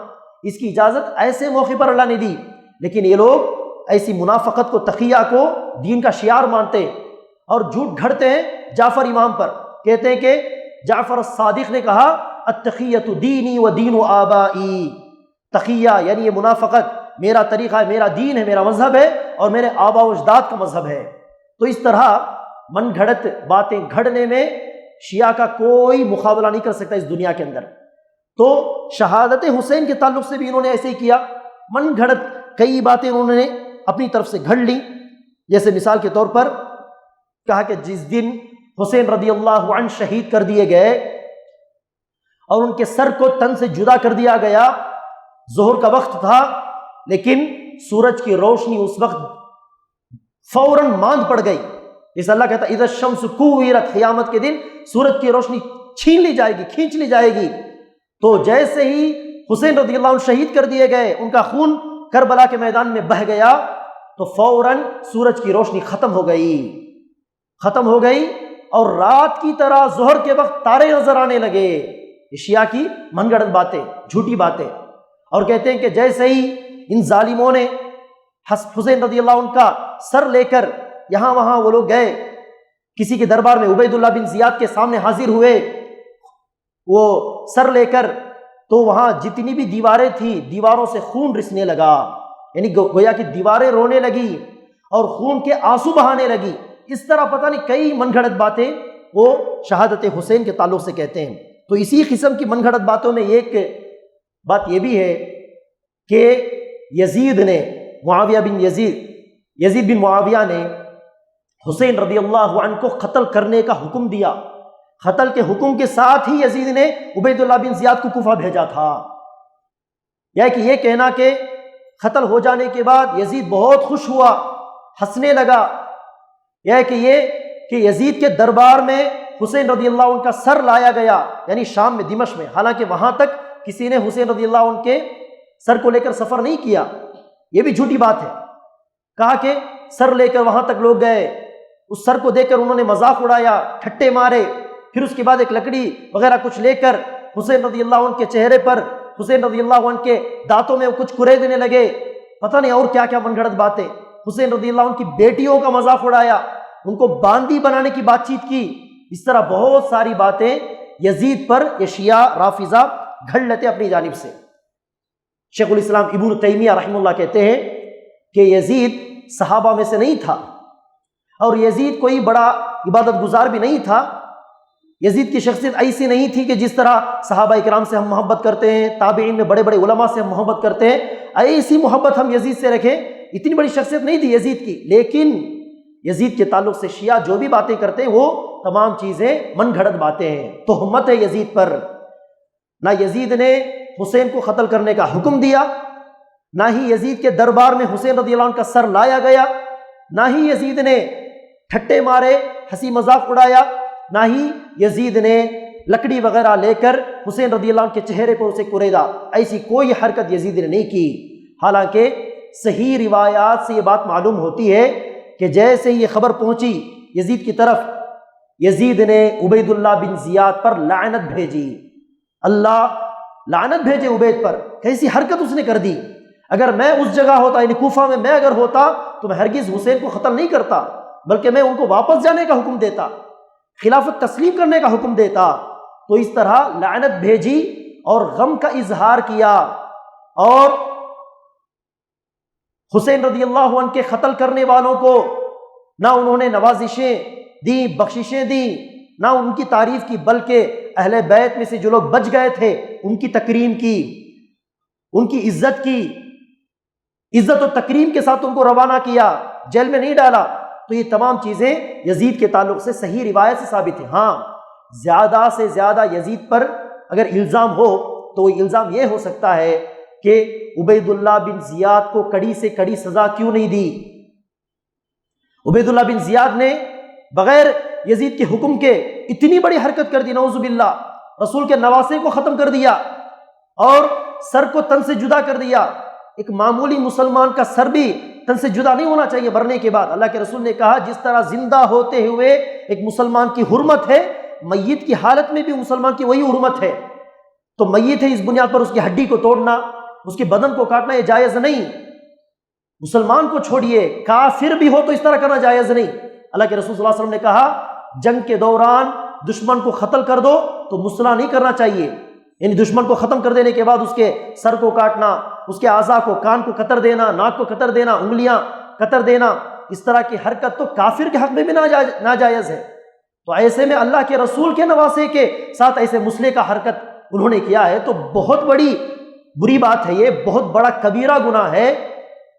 اس کی اجازت ایسے موقع پر اللہ نے دی۔ لیکن یہ لوگ ایسی منافقت کو، تقیہ کو دین کا شعار مانتے ہیں اور جھوٹ گھڑتے ہیں جعفر امام پر، کہتے ہیں کہ جعفر الصادق نے کہا التقیۃ دینی و دین آبائی، تقیہ یعنی یہ منافقت میرا طریقہ ہے، میرا دین ہے، میرا مذہب ہے اور میرے آبا و اجداد کا مذہب ہے۔ تو اس طرح من گھڑت باتیں گھڑنے میں شیعہ کا کوئی مقابلہ نہیں کر سکتا اس دنیا کے اندر۔ تو شہادت حسین کے تعلق سے بھی انہوں نے ایسے ہی کیا، من گھڑت کئی باتیں انہوں نے اپنی طرف سے گھڑ لی۔ جیسے مثال کے طور پر کہا کہ جس دن حسین رضی اللہ عنہ شہید کر دیے گئے اور ان کے سر کو تن سے جدا کر دیا گیا، ظہر کا وقت تھا لیکن سورج کی روشنی اس وقت فوراً ماند پڑ گئی، اس اللہ کہتا ہے اذا الشمس کوورت، قیامت کے دن سورج کی روشنی چھین لی جائے گی، کھینچ لی جائے گی۔ تو جیسے ہی حسین رضی اللہ عنہ شہید کر دیے گئے، ان کا خون کربلا کے میدان میں بہہ گیا، تو فوراً سورج کی روشنی ختم ہو گئی اور رات کی طرح ظہر کے وقت تارے نظر آنے لگے۔ یہ شیعہ کی من گھڑت باتیں، جھوٹی باتیں۔ اور کہتے ہیں کہ جیسے ہی ان ظالموں نے حسین رضی اللہ عنہ کا سر لے کر یہاں وہاں وہ لوگ گئے کسی کے دربار میں، عبید اللہ بن زیاد کے سامنے حاضر ہوئے وہ سر لے کر، تو وہاں جتنی بھی دیواریں تھیں دیواروں سے خون رسنے لگا، یعنی گویا کہ دیواریں رونے لگی اور خون کے آنسو بہانے لگی۔ اس طرح پتہ نہیں کئی من گھڑت باتیں وہ شہادت حسین کے تعلق سے کہتے ہیں۔ تو اسی قسم کی من گھڑت باتوں میں ایک بات یہ بھی ہے کہ یزید بن معاویہ نے حسین رضی اللہ عنہ کو قتل کرنے کا حکم دیا۔ قتل کے حکم کے ساتھ ہی یزید نے عبید اللہ بن زیاد کو کوفہ بھیجا تھا۔ یا کہ یہ کہنا کہ قتل ہو جانے کے بعد یزید بہت خوش ہوا، ہنسنے لگا، یا کہ یہ کہ یزید کے دربار میں حسین رضی اللہ عنہ کا سر لایا گیا، یعنی شام میں، دمشق میں، حالانکہ وہاں تک کسی نے حسین رضی اللہ عنہ کے سر کو لے کر سفر نہیں کیا، یہ بھی جھوٹی بات ہے۔ کہا کہ سر لے کر وہاں تک لوگ گئے، اس سر کو دیکھ کر انہوں نے مذاق اڑایا، ٹھٹے مارے، پھر اس کے بعد ایک لکڑی وغیرہ کچھ لے کر حسین رضی اللہ عنہ کے چہرے پر، حسین رضی اللہ عنہ کے دانتوں میں کچھ کرے دینے لگے، پتہ نہیں اور کیا کیا من گھڑت باتیں۔ حسین رضی اللہ عنہ کی بیٹیوں کا مذاق اڑایا، ان کو باندی بنانے کی بات چیت کی۔ اس طرح بہت ساری باتیں یزید پر یہ شیعہ رافضہ گھڑ لیتے اپنی جانب سے۔ شیخ الاسلام ابن تیمیہ رحمہ اللہ کہتے ہیں کہ یزید صحابہ میں سے نہیں تھا اور یزید کوئی بڑا عبادت گزار بھی نہیں تھا۔ یزید کی شخصیت ایسی نہیں تھی کہ جس طرح صحابہ اکرام سے ہم محبت کرتے ہیں، تابعین میں بڑے بڑے علماء سے ہم محبت کرتے ہیں، ایسی محبت ہم یزید سے رکھیں، اتنی بڑی شخصیت نہیں تھی یزید کی۔ لیکن یزید کے تعلق سے شیعہ جو بھی باتیں کرتے ہیں وہ تمام چیزیں من گھڑت باتیں ہیں، تہمت ہے یزید پر۔ نہ یزید نے حسین کو قتل کرنے کا حکم دیا، نہ ہی یزید کے دربار میں حسین رضی اللہ عنہ کا سر لایا گیا، نہ ہی یزید نے ٹھٹے مارے، ہنسی مذاق اڑایا، نہ ہی یزید نے لکڑی وغیرہ لے کر حسین رضی اللہ عنہ کے چہرے پر اسے کریدا، ایسی کوئی حرکت یزید نے نہیں کی۔ حالانکہ صحیح روایات سے یہ بات معلوم ہوتی ہے کہ جیسے ہی یہ خبر پہنچی یزید کی طرف، یزید نے عبید اللہ بن زیاد پر لعنت بھیجی، اللہ لعنت بھیجے عبید پر، کیسی حرکت اس نے کر دی۔ اگر میں اس جگہ ہوتا، یعنی کوفہ میں اگر ہوتا تو میں ہرگز حسین کو قتل نہیں کرتا، بلکہ میں ان کو واپس جانے کا حکم دیتا، خلافت تسلیم کرنے کا حکم دیتا۔ تو اس طرح لعنت بھیجی اور غم کا اظہار کیا، اور حسین رضی اللہ عنہ کے قتل کرنے والوں کو نہ انہوں نے نوازشیں دی، بخششیں دی، نہ ان کی تعریف کی، بلکہ اہل بیت میں سے جو لوگ بچ گئے تھے ان کی تکریم کی، ان کی عزت کی، عزت و تکریم کے ساتھ ان کو روانہ کیا، جیل میں نہیں ڈالا۔ تو یہ تمام چیزیں یزید کے تعلق سے صحیح روایت سے ثابت ہیں۔ ہاں، زیادہ سے زیادہ یزید پر اگر الزام ہو تو وہ الزام یہ ہو سکتا ہے کہ عبید اللہ بن زیاد کو کڑی سے کڑی سزا کیوں نہیں دی۔ عبید اللہ بن زیاد نے بغیر یزید کے حکم کے اتنی بڑی حرکت کر دی، نعوذ باللہ، رسول کے نواسے کو ختم کر دیا اور سر کو تن سے جدا کر دیا۔ ایک معمولی مسلمان کا سر بھی تن سے جدا نہیں ہونا چاہیے مرنے کے بعد۔ اللہ کے رسول نے کہا جس طرح زندہ ہوتے ہوئے ایک مسلمان کی حرمت ہے، میت کی حالت میں بھی مسلمان کی وہی حرمت ہے۔ تو میت ہے، اس بنیاد پر اس کی ہڈی کو توڑنا، اس کے بدن کو کاٹنا یہ جائز نہیں۔ مسلمان کو چھوڑیے، کافر بھی ہو تو اس طرح کرنا جائز نہیں۔ اللہ کے رسول صلی اللہ علیہ وسلم نے کہا جنگ کے دوران دشمن کو قتل کر دو تو مصلح نہیں کرنا چاہیے، یعنی دشمن کو ختم کر دینے کے بعد اس کے سر کو کاٹنا، اس کے اعضاء کو، کان کو قطر دینا، ناک کو قطر دینا، انگلیاں قطر دینا، اس طرح کی حرکت تو کافر کے حق میں بھی ناجائز ہے۔ تو ایسے میں اللہ کے رسول کے نواسے کے ساتھ ایسے مصلح کا حرکت انہوں نے کیا ہے تو بہت بڑی بری بات ہے، یہ بہت بڑا کبیرہ گناہ ہے،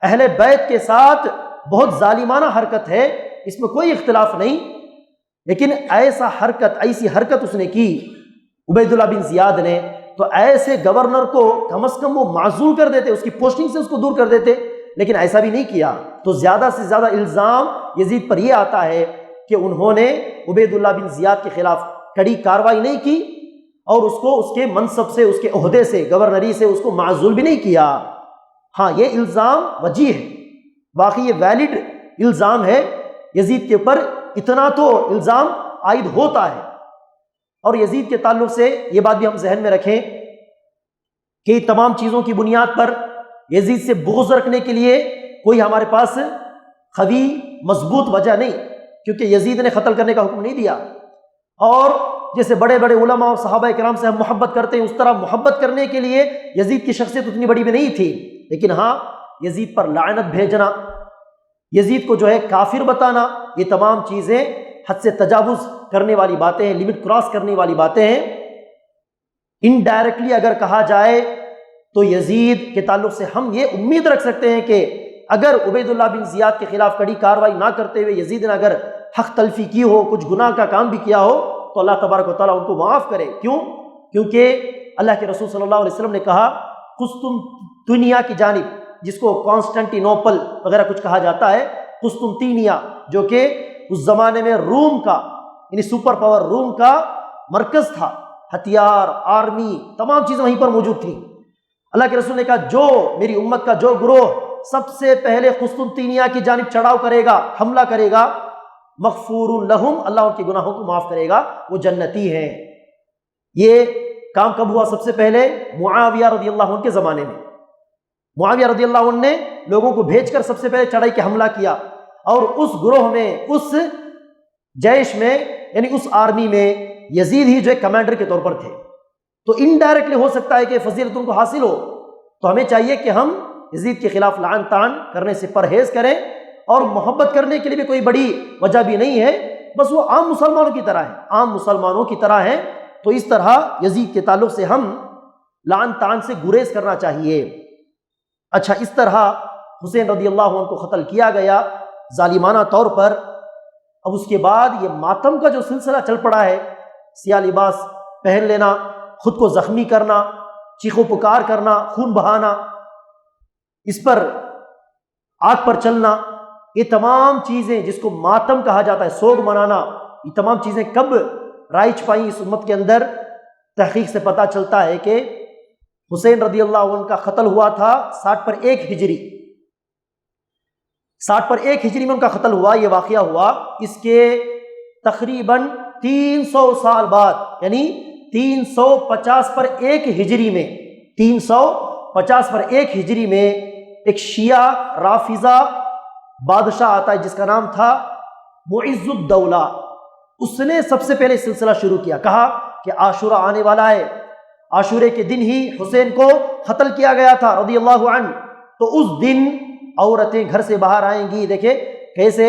اہل بیت کے ساتھ بہت ظالمانہ حرکت ہے، اس میں کوئی اختلاف نہیں۔ لیکن ایسی حرکت اس نے کی عبید اللہ بن زیاد نے، تو ایسے گورنر کو کم از کم وہ معزول کر دیتے، اس کی پوسٹنگ سے اس کو دور کر دیتے، لیکن ایسا بھی نہیں کیا۔ تو زیادہ سے زیادہ الزام یزید پر یہ آتا ہے کہ انہوں نے عبید اللہ بن زیاد کے خلاف کڑی کارروائی نہیں کی اور اس کو اس کے منصب سے، اس کے عہدے سے، گورنری سے اس کو معزول بھی نہیں کیا۔ ہاں یہ الزام وجیح ہے، واقعی یہ ویلڈ الزام ہے یزید کے اوپر، اتنا تو الزام عائد ہوتا ہے۔ اور یزید کے تعلق سے یہ بات بھی ہم ذہن میں رکھیں کہ تمام چیزوں کی بنیاد پر یزید سے بغض رکھنے کے لیے کوئی ہمارے پاس قوی مضبوط وجہ نہیں، کیونکہ یزید نے قتل کرنے کا حکم نہیں دیا، اور جیسے بڑے بڑے علماء اور صحابہ کرام سے ہم محبت کرتے ہیں اس طرح محبت کرنے کے لیے یزید کی شخصیت اتنی بڑی بھی نہیں تھی۔ لیکن ہاں یزید پر لعنت بھیجنا، یزید کو جو ہے کافر بتانا، یہ تمام چیزیں حد سے تجاوز کرنے والی باتیں ہیں، لمٹ کراس کرنے والی باتیں ہیں۔ انڈائریکٹلی اگر کہا جائے تو یزید کے تعلق سے ہم یہ امید رکھ سکتے ہیں کہ اگر عبید اللہ بن زیاد کے خلاف کڑی کارروائی نہ کرتے ہوئے یزید نے اگر حق تلفی کی ہو، کچھ گناہ کا کام بھی کیا ہو، تو اللہ تبارک و تعالیٰ ان کو معاف کرے۔ کیوں؟ کیونکہ اللہ کے رسول صلی اللہ علیہ وسلم نے کہا قسطنطنیہ کی جانب، جس کو کانسٹنٹی نوپل وغیرہ کچھ کہا جاتا ہے، قسطنطنیہ جو کہ اس زمانے میں روم کا، یعنی سپر پاور روم کا مرکز تھا، ہتھیار، آرمی، تمام چیزیں وہیں پر موجود تھیں۔ اللہ کے رسول نے کہا جو میری امت کا جو گروہ سب سے پہلے قسطنطنیہ کی جانب چڑھاؤ کرے گا، حملہ کرے گا، مغفور لہم، اللہ ان کے گناہوں کو معاف کرے گا، وہ جنتی ہیں۔ یہ کام کب ہوا؟ سب سے پہلے معاویہ رضی اللہ عنہ کے زمانے میں۔ معاویہ رضی اللہ عنہ نے لوگوں کو بھیج کر سب سے پہلے چڑھائی کے حملہ کیا، اور اس گروہ میں، اس جیش میں، یعنی اس آرمی میں یزید ہی جو ایک کمانڈر کے طور پر تھے۔ تو انڈائریکٹلی ہو سکتا ہے کہ فضیلت ان کو حاصل ہو، تو ہمیں چاہیے کہ ہم یزید کے خلاف لعن طعن کرنے سے پرہیز کریں، اور محبت کرنے کے لیے بھی کوئی بڑی وجہ بھی نہیں ہے، بس وہ عام مسلمانوں کی طرح ہیں، عام مسلمانوں کی طرح ہیں۔ تو اس طرح یزید کے تعلق سے ہم لعن طعن سے گریز کرنا چاہیے۔ اچھا، اس طرح حسین رضی اللہ عنہ کو قتل کیا گیا ظالمانہ طور پر۔ اب اس کے بعد یہ ماتم کا جو سلسلہ چل پڑا ہے، سیاہ لباس پہن لینا، خود کو زخمی کرنا، چیخو پکار کرنا، خون بہانا، اس پر آگ پر چلنا، یہ تمام چیزیں جس کو ماتم کہا جاتا ہے، سوگ منانا، یہ تمام چیزیں کب رائج پائیں اس امت کے اندر؟ تحقیق سے پتہ چلتا ہے کہ حسین رضی اللہ عنہ کا قتل ہوا تھا 60 پر 1 ہجری، 60 پر 1 ہجری میں ان کا قتل ہوا، یہ واقعہ ہوا اس کے تقریباً 300 سال بعد، یعنی 350 پر 1 ہجری میں، 350 پر 1 ہجری میں ایک شیعہ رافضہ بادشاہ آتا ہے جس کا نام تھا معز الدولہ۔ اس نے سب سے پہلے سلسلہ شروع کیا، کہا کہ عاشورہ آنے والا ہے، عاشورے کے دن ہی حسین کو قتل کیا گیا تھا رضی اللہ عنہ، تو اس دن عورتیں گھر سے باہر آئیں گی۔ دیکھیں کیسے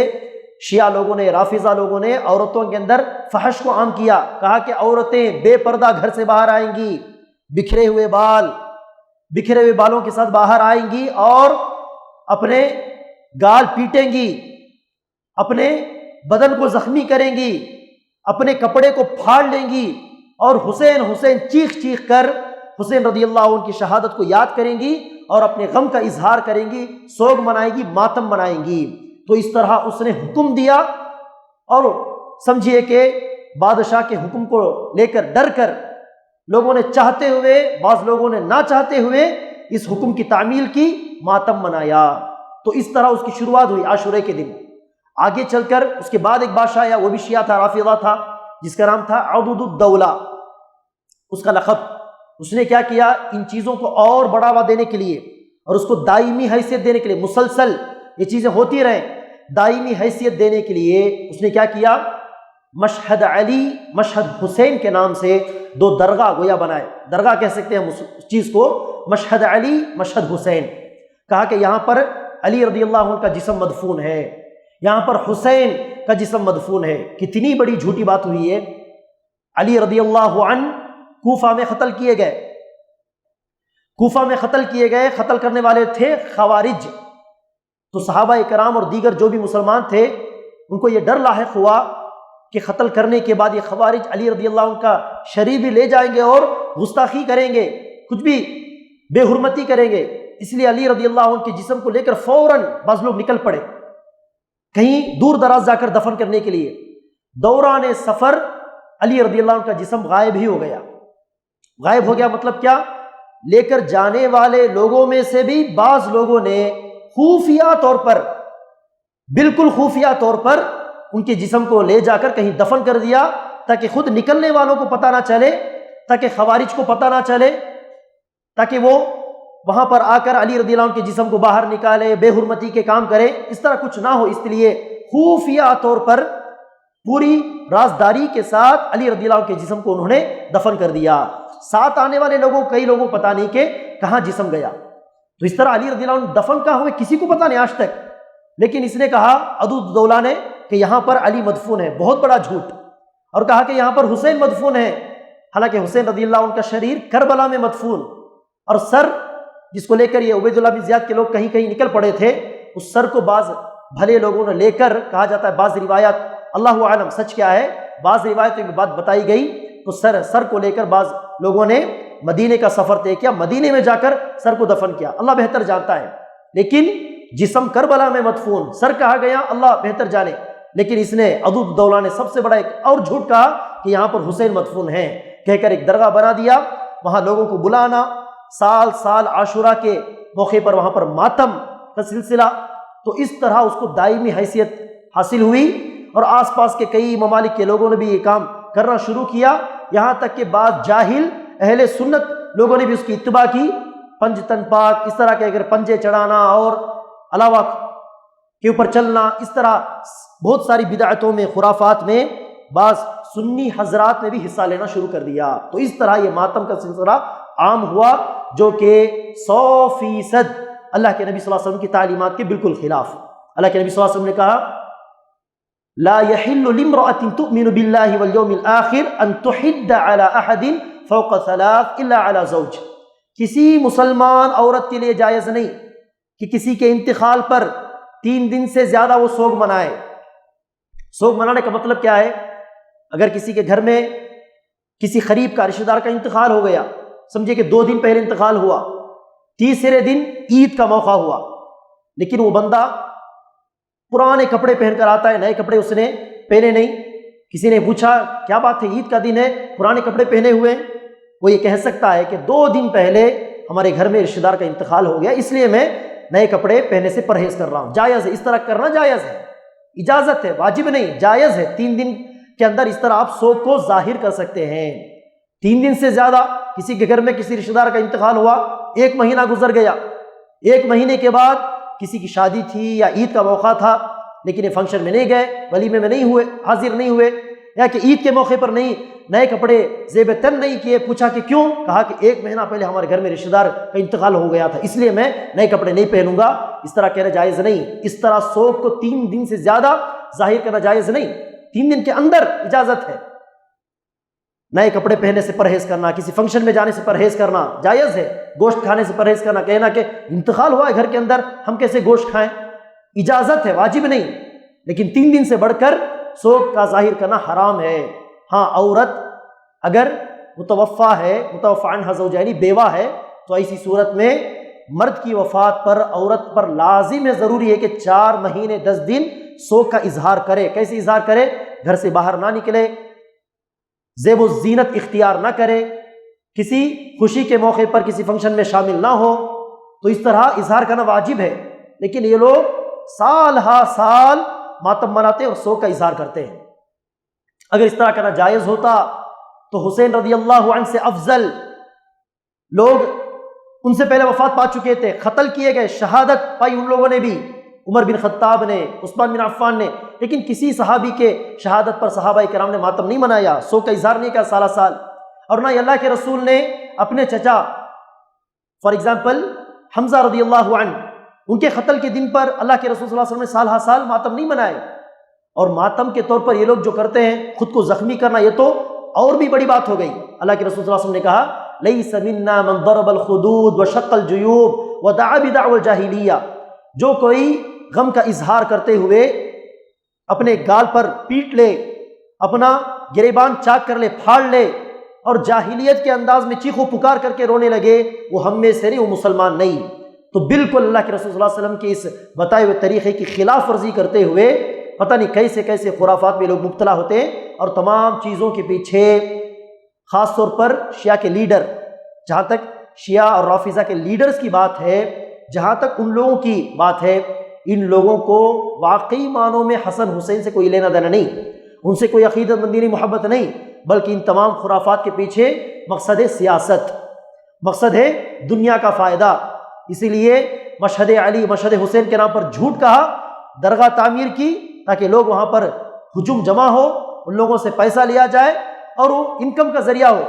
شیعہ لوگوں نے، رافضہ لوگوں نے عورتوں کے اندر فحش کو عام کیا، کہا کہ عورتیں بے پردہ گھر سے باہر آئیں گی، بکھرے ہوئے بالوں کے ساتھ باہر آئیں گی، اور اپنے گال پیٹیں گی، اپنے بدن کو زخمی کریں گی، اپنے کپڑے کو پھاڑ لیں گی، اور حسین حسین چیخ چیخ کر حسین رضی اللہ عنہ کی شہادت کو یاد کریں گی، اور اپنے غم کا اظہار کریں گی، سوگ منائیں گی، ماتم منائیں گی۔ تو اس طرح اس نے حکم دیا، اور سمجھیے کہ بادشاہ کے حکم کو لے کر ڈر کر لوگوں نے چاہتے ہوئے، بعض لوگوں نے نہ چاہتے ہوئے اس حکم کی تعمیل کی، ماتم منایا۔ تو اس طرح اس کی شروعات ہوئی عاشورے کے دن۔ آگے چل کر اس کے بعد ایک بادشاہ آیا، وہ بھی شیعہ تھا، رافضہ تھا، جس کا نام تھا عضد الدولہ، اس کا لقب۔ اس نے کیا کیا، ان چیزوں کو اور بڑھاوا دینے کے لیے اور اس کو دائمی حیثیت دینے کے لیے، مسلسل یہ چیزیں ہوتی رہیں، دائمی حیثیت دینے کے لیے اس نے کیا کیا، مشہد علی، مشہد حسین کے نام سے دو درگاہ گویا بنائے۔ درگاہ کہہ سکتے ہیں اس چیز کو، مشہد علی، مشہد حسین۔ کہا کہ یہاں پر علی رضی اللہ عنہ کا جسم مدفون ہے، یہاں پر حسین کا جسم مدفون ہے۔ کتنی بڑی جھوٹی بات ہوئی ہے۔ علی رضی اللہ عنہ کوفہ میں قتل کیے گئے، کوفہ میں قتل کیے گئے۔ قتل کرنے والے تھے خوارج۔ تو صحابہ کرام اور دیگر جو بھی مسلمان تھے ان کو یہ ڈر لاحق ہوا کہ قتل کرنے کے بعد یہ خوارج علی رضی اللہ عنہ کا شریف بھی لے جائیں گے اور گستاخی کریں گے، کچھ بھی بے حرمتی کریں گے۔ اس لیے علی رضی اللہ عنہ کے جسم کو لے کر فوراً بعض لوگ نکل پڑے کہیں دور دراز جا کر دفن کرنے کے لیے۔ دوران سفر علی رضی اللہ عنہ کا جسم غائب ہی ہو گیا۔ غائب ہو گیا مطلب کیا، لے کر جانے والے لوگوں میں سے بھی بعض لوگوں نے خفیہ طور پر، بالکل خفیہ طور پر ان کے جسم کو لے جا کر کہیں دفن کر دیا، تاکہ خود نکلنے والوں کو پتہ نہ چلے، تاکہ خوارج کو پتہ نہ چلے، تاکہ وہ وہاں پر آ کر علی رضی اللہ عنہ کے جسم کو باہر نکالے، بے حرمتی کے کام کرے، اس طرح کچھ نہ ہو۔ اس لیے خفیہ طور پر پوری رازداری کے ساتھ علی رضی اللہ عنہ کے جسم کو انہوں نے دفن کر دیا۔ ساتھ آنے والے لوگوں، کئی لوگوں کو پتہ نہیں کہ کہاں جسم گیا۔ تو اس طرح علی رضی اللہ عنہ دفن کہاں ہوئے کسی کو پتہ نہیں آج تک، لیکن اس نے کہا عضد الدولہ نے کہ یہاں پر علی مدفون ہے، بہت بڑا جھوٹ، اور کہا کہ یہاں پر حسین مدفون ہے، حالانکہ حسین رضی اللہ عنہ کا شریر کربلا میں مدفون، اور سر جس کو لے کر یہ عبید اللہ بن زیاد کے لوگ کہیں کہیں نکل پڑے تھے، اس سر کو بعض بھلے لوگوں نے لے کر، کہا جاتا ہے بعض روایات، اللہ عالم سچ کیا ہے، بعض روایتوں میں بات بتائی گئی تو سر کو لے کر بعض لوگوں نے مدینے کا سفر طے کیا، مدینے میں جا کر سر کو دفن کیا، اللہ بہتر جانتا ہے۔ لیکن جسم کربلا میں مدفون، سر کہا گیا اللہ بہتر جانے۔ لیکن اس نے عضد الدولہ نے سب سے بڑا ایک اور جھوٹ کہا کہ یہاں پر حسین مدفون ہیں، کہہ کر ایک درگاہ بنا دیا، وہاں لوگوں کو بلانا، سال سال عاشورہ کے موقع پر وہاں پر ماتم کا سلسلہ۔ تو اس طرح اس کو دائمی حیثیت حاصل ہوئی، اور آس پاس کے کئی ممالک کے لوگوں نے بھی یہ کام کرنا شروع کیا، یہاں تک کہ بعض جاہل اہل سنت لوگوں نے بھی اس کی اتباع کی۔ پنج تن پاک، اس طرح کے اگر پنجے چڑھانا اور علاوہ کے اوپر چلنا، اس طرح بہت ساری بدعتوں میں، خرافات میں بعض سنی حضرات نے بھی حصہ لینا شروع کر دیا۔ تو اس طرح یہ ماتم کا سلسلہ عام ہوا، جو کہ 100% اللہ کے نبی صلی اللہ علیہ وسلم کی تعلیمات کے بالکل خلاف۔ اللہ کے نبی صلی اللہ علیہ وسلم نے کہا لا يحل لامرأة تؤمن بالله واليوم الآخر ان تحد على احد فوق 3 الا على زوج۔ کسی مسلمان عورت کے لیے جائز نہیں کہ کسی کے انتقال پر 3 دن سے زیادہ وہ سوگ منائے۔ سوگ منانے کا مطلب کیا ہے، اگر کسی کے گھر میں کسی قریب کا رشتہ دار کا انتقال ہو گیا، سمجھے کہ 2 دن پہلے انتقال ہوا، تیسرے دن عید کا موقع ہوا، لیکن وہ بندہ پرانے کپڑے پہن کر آتا ہے، نئے کپڑے اس نے پہنے نہیں۔ کسی نے پوچھا کیا بات ہے، عید کا دن ہے پرانے کپڑے پہنے ہوئے؟ وہ یہ کہہ سکتا ہے کہ 2 دن پہلے ہمارے گھر میں رشتہ دار کا انتقال ہو گیا، اس لیے میں نئے کپڑے پہننے سے پرہیز کر رہا ہوں۔ جائز ہے، اس طرح کرنا جائز ہے، اجازت ہے، واجب نہیں، جائز ہے۔ 3 دن کے اندر اس طرح آپ سوگ کو ظاہر کر سکتے ہیں۔ 3 دن سے زیادہ کسی کے گھر میں کسی رشتہ دار کا انتقال ہوا، 1 مہینہ گزر گیا، 1 مہینے کے بعد کسی کی شادی تھی یا عید کا موقع تھا، لیکن یہ فنکشن میں نہیں گئے، ولیمے میں نہیں ہوئے، حاضر نہیں ہوئے، یا کہ عید کے موقع پر نہیں نئے کپڑے زیب تن نہیں کیے، پوچھا کہ کیوں؟ کہا کہ 1 مہینہ پہلے ہمارے گھر میں رشتہ دار کا انتقال ہو گیا تھا، اس لیے میں نئے کپڑے نہیں پہنوں گا۔ اس طرح کہنا جائز نہیں۔ اس طرح سوگ کو 3 دن سے زیادہ ظاہر کرنا جائز نہیں، 3 دن کے اندر اجازت ہے۔ نئے کپڑے پہننے سے پرہیز کرنا، کسی فنکشن میں جانے سے پرہیز کرنا جائز ہے، گوشت کھانے سے پرہیز کرنا، کہنا کہ انتقال ہوا ہے گھر کے اندر ہم کیسے گوشت کھائیں، اجازت ہے، واجب نہیں، لیکن 3 دن سے بڑھ کر سوگ کا ظاہر کرنا حرام ہے۔ ہاں، عورت اگر متوفا ہے، متوفا عنہا زوجین، بیوہ ہے، تو ایسی صورت میں مرد کی وفات پر عورت پر لازم ہے، ضروری ہے کہ 4 مہینے 10 دن سوگ کا اظہار کرے۔ کیسے اظہار کرے؟ گھر سے باہر نہ نکلے، زیب و زینت اختیار نہ کرے، کسی خوشی کے موقع پر کسی فنکشن میں شامل نہ ہو، تو اس طرح اظہار کرنا واجب ہے۔ لیکن یہ لوگ سال ہا سال ماتم مناتے اور سوگ کا اظہار کرتے ہیں۔ اگر اس طرح کرنا جائز ہوتا تو حسین رضی اللہ عنہ سے افضل لوگ ان سے پہلے وفات پا چکے تھے، قتل کیے گئے، شہادت پائی ان لوگوں نے بھی، عمر بن خطاب نے، عثمان بن عفان نے، لیکن کسی صحابی کے شہادت پر صحابہ کرام نے ماتم نہیں منایا، سوگ کا اظہار نہیں کیا سالہ سال۔ اور نہ اللہ کے رسول نے اپنے چچا فار ایگزامپل حمزہ رضی اللہ عنہ، ان کے قتل کے دن پر اللہ کے رسول صلی اللہ علیہ وسلم نے سال ہا سال ماتم نہیں منائے۔ اور ماتم کے طور پر یہ لوگ جو کرتے ہیں خود کو زخمی کرنا، یہ تو اور بھی بڑی بات ہو گئی۔ اللہ کے رسول صلی اللہ علیہ وسلم نے کہا لیس منا من ضرب الخدود وشق الجیوب ودعا بدعوى الجاہلیہ، جو کوئی غم کا اظہار کرتے ہوئے اپنے گال پر پیٹ لے، اپنا گریبان چاک کر لے، پھاڑ لے، اور جاہلیت کے انداز میں چیخو پکار کر کے رونے لگے، وہ ہم میں سے نہیں، وہ مسلمان نہیں۔ تو بالکل اللہ کے رسول صلی اللہ علیہ وسلم کے اس بتائے ہوئے طریقے کی خلاف ورزی کرتے ہوئے پتہ نہیں کیسے کیسے خرافات میں لوگ مبتلا ہوتے ہیں، اور تمام چیزوں کے پیچھے خاص طور پر شیعہ کے لیڈر، جہاں تک شیعہ اور رافضہ کے لیڈرز کی بات ہے، جہاں تک ان لوگوں کی بات ہے، ان لوگوں کو واقعی معنوں میں حسن حسین سے کوئی لینا دینا نہیں، ان سے کوئی عقیدت مندی نہیں، محبت نہیں، بلکہ ان تمام خرافات کے پیچھے مقصد ہے سیاست، مقصد ہے دنیا کا فائدہ۔ اسی لیے مشہد علی، مشہد حسین کے نام پر جھوٹ کہا، درگاہ تعمیر کی تاکہ لوگ وہاں پر ہجوم جمع ہو، ان لوگوں سے پیسہ لیا جائے اور وہ انکم کا ذریعہ ہو۔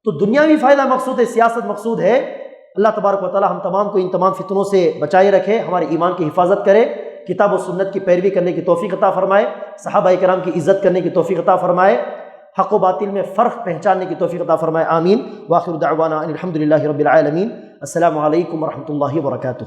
تو دنیاوی فائدہ مقصود ہے، سیاست مقصود ہے۔ اللہ تبارک و تعالی ہم تمام کو ان تمام فتنوں سے بچائے رکھے، ہمارے ایمان کی حفاظت کرے، کتاب و سنت کی پیروی کرنے کی توفیق عطا فرمائے، صحابہ کرام کی عزت کرنے کی توفیق عطا فرمائے، حق و باطل میں فرق پہچاننے کی توفیق عطا فرمائے، آمین۔ وآخر دعوانا ان الحمد للہ رب العالمین۔ السلام علیکم ورحمۃ اللہ وبرکاتہ۔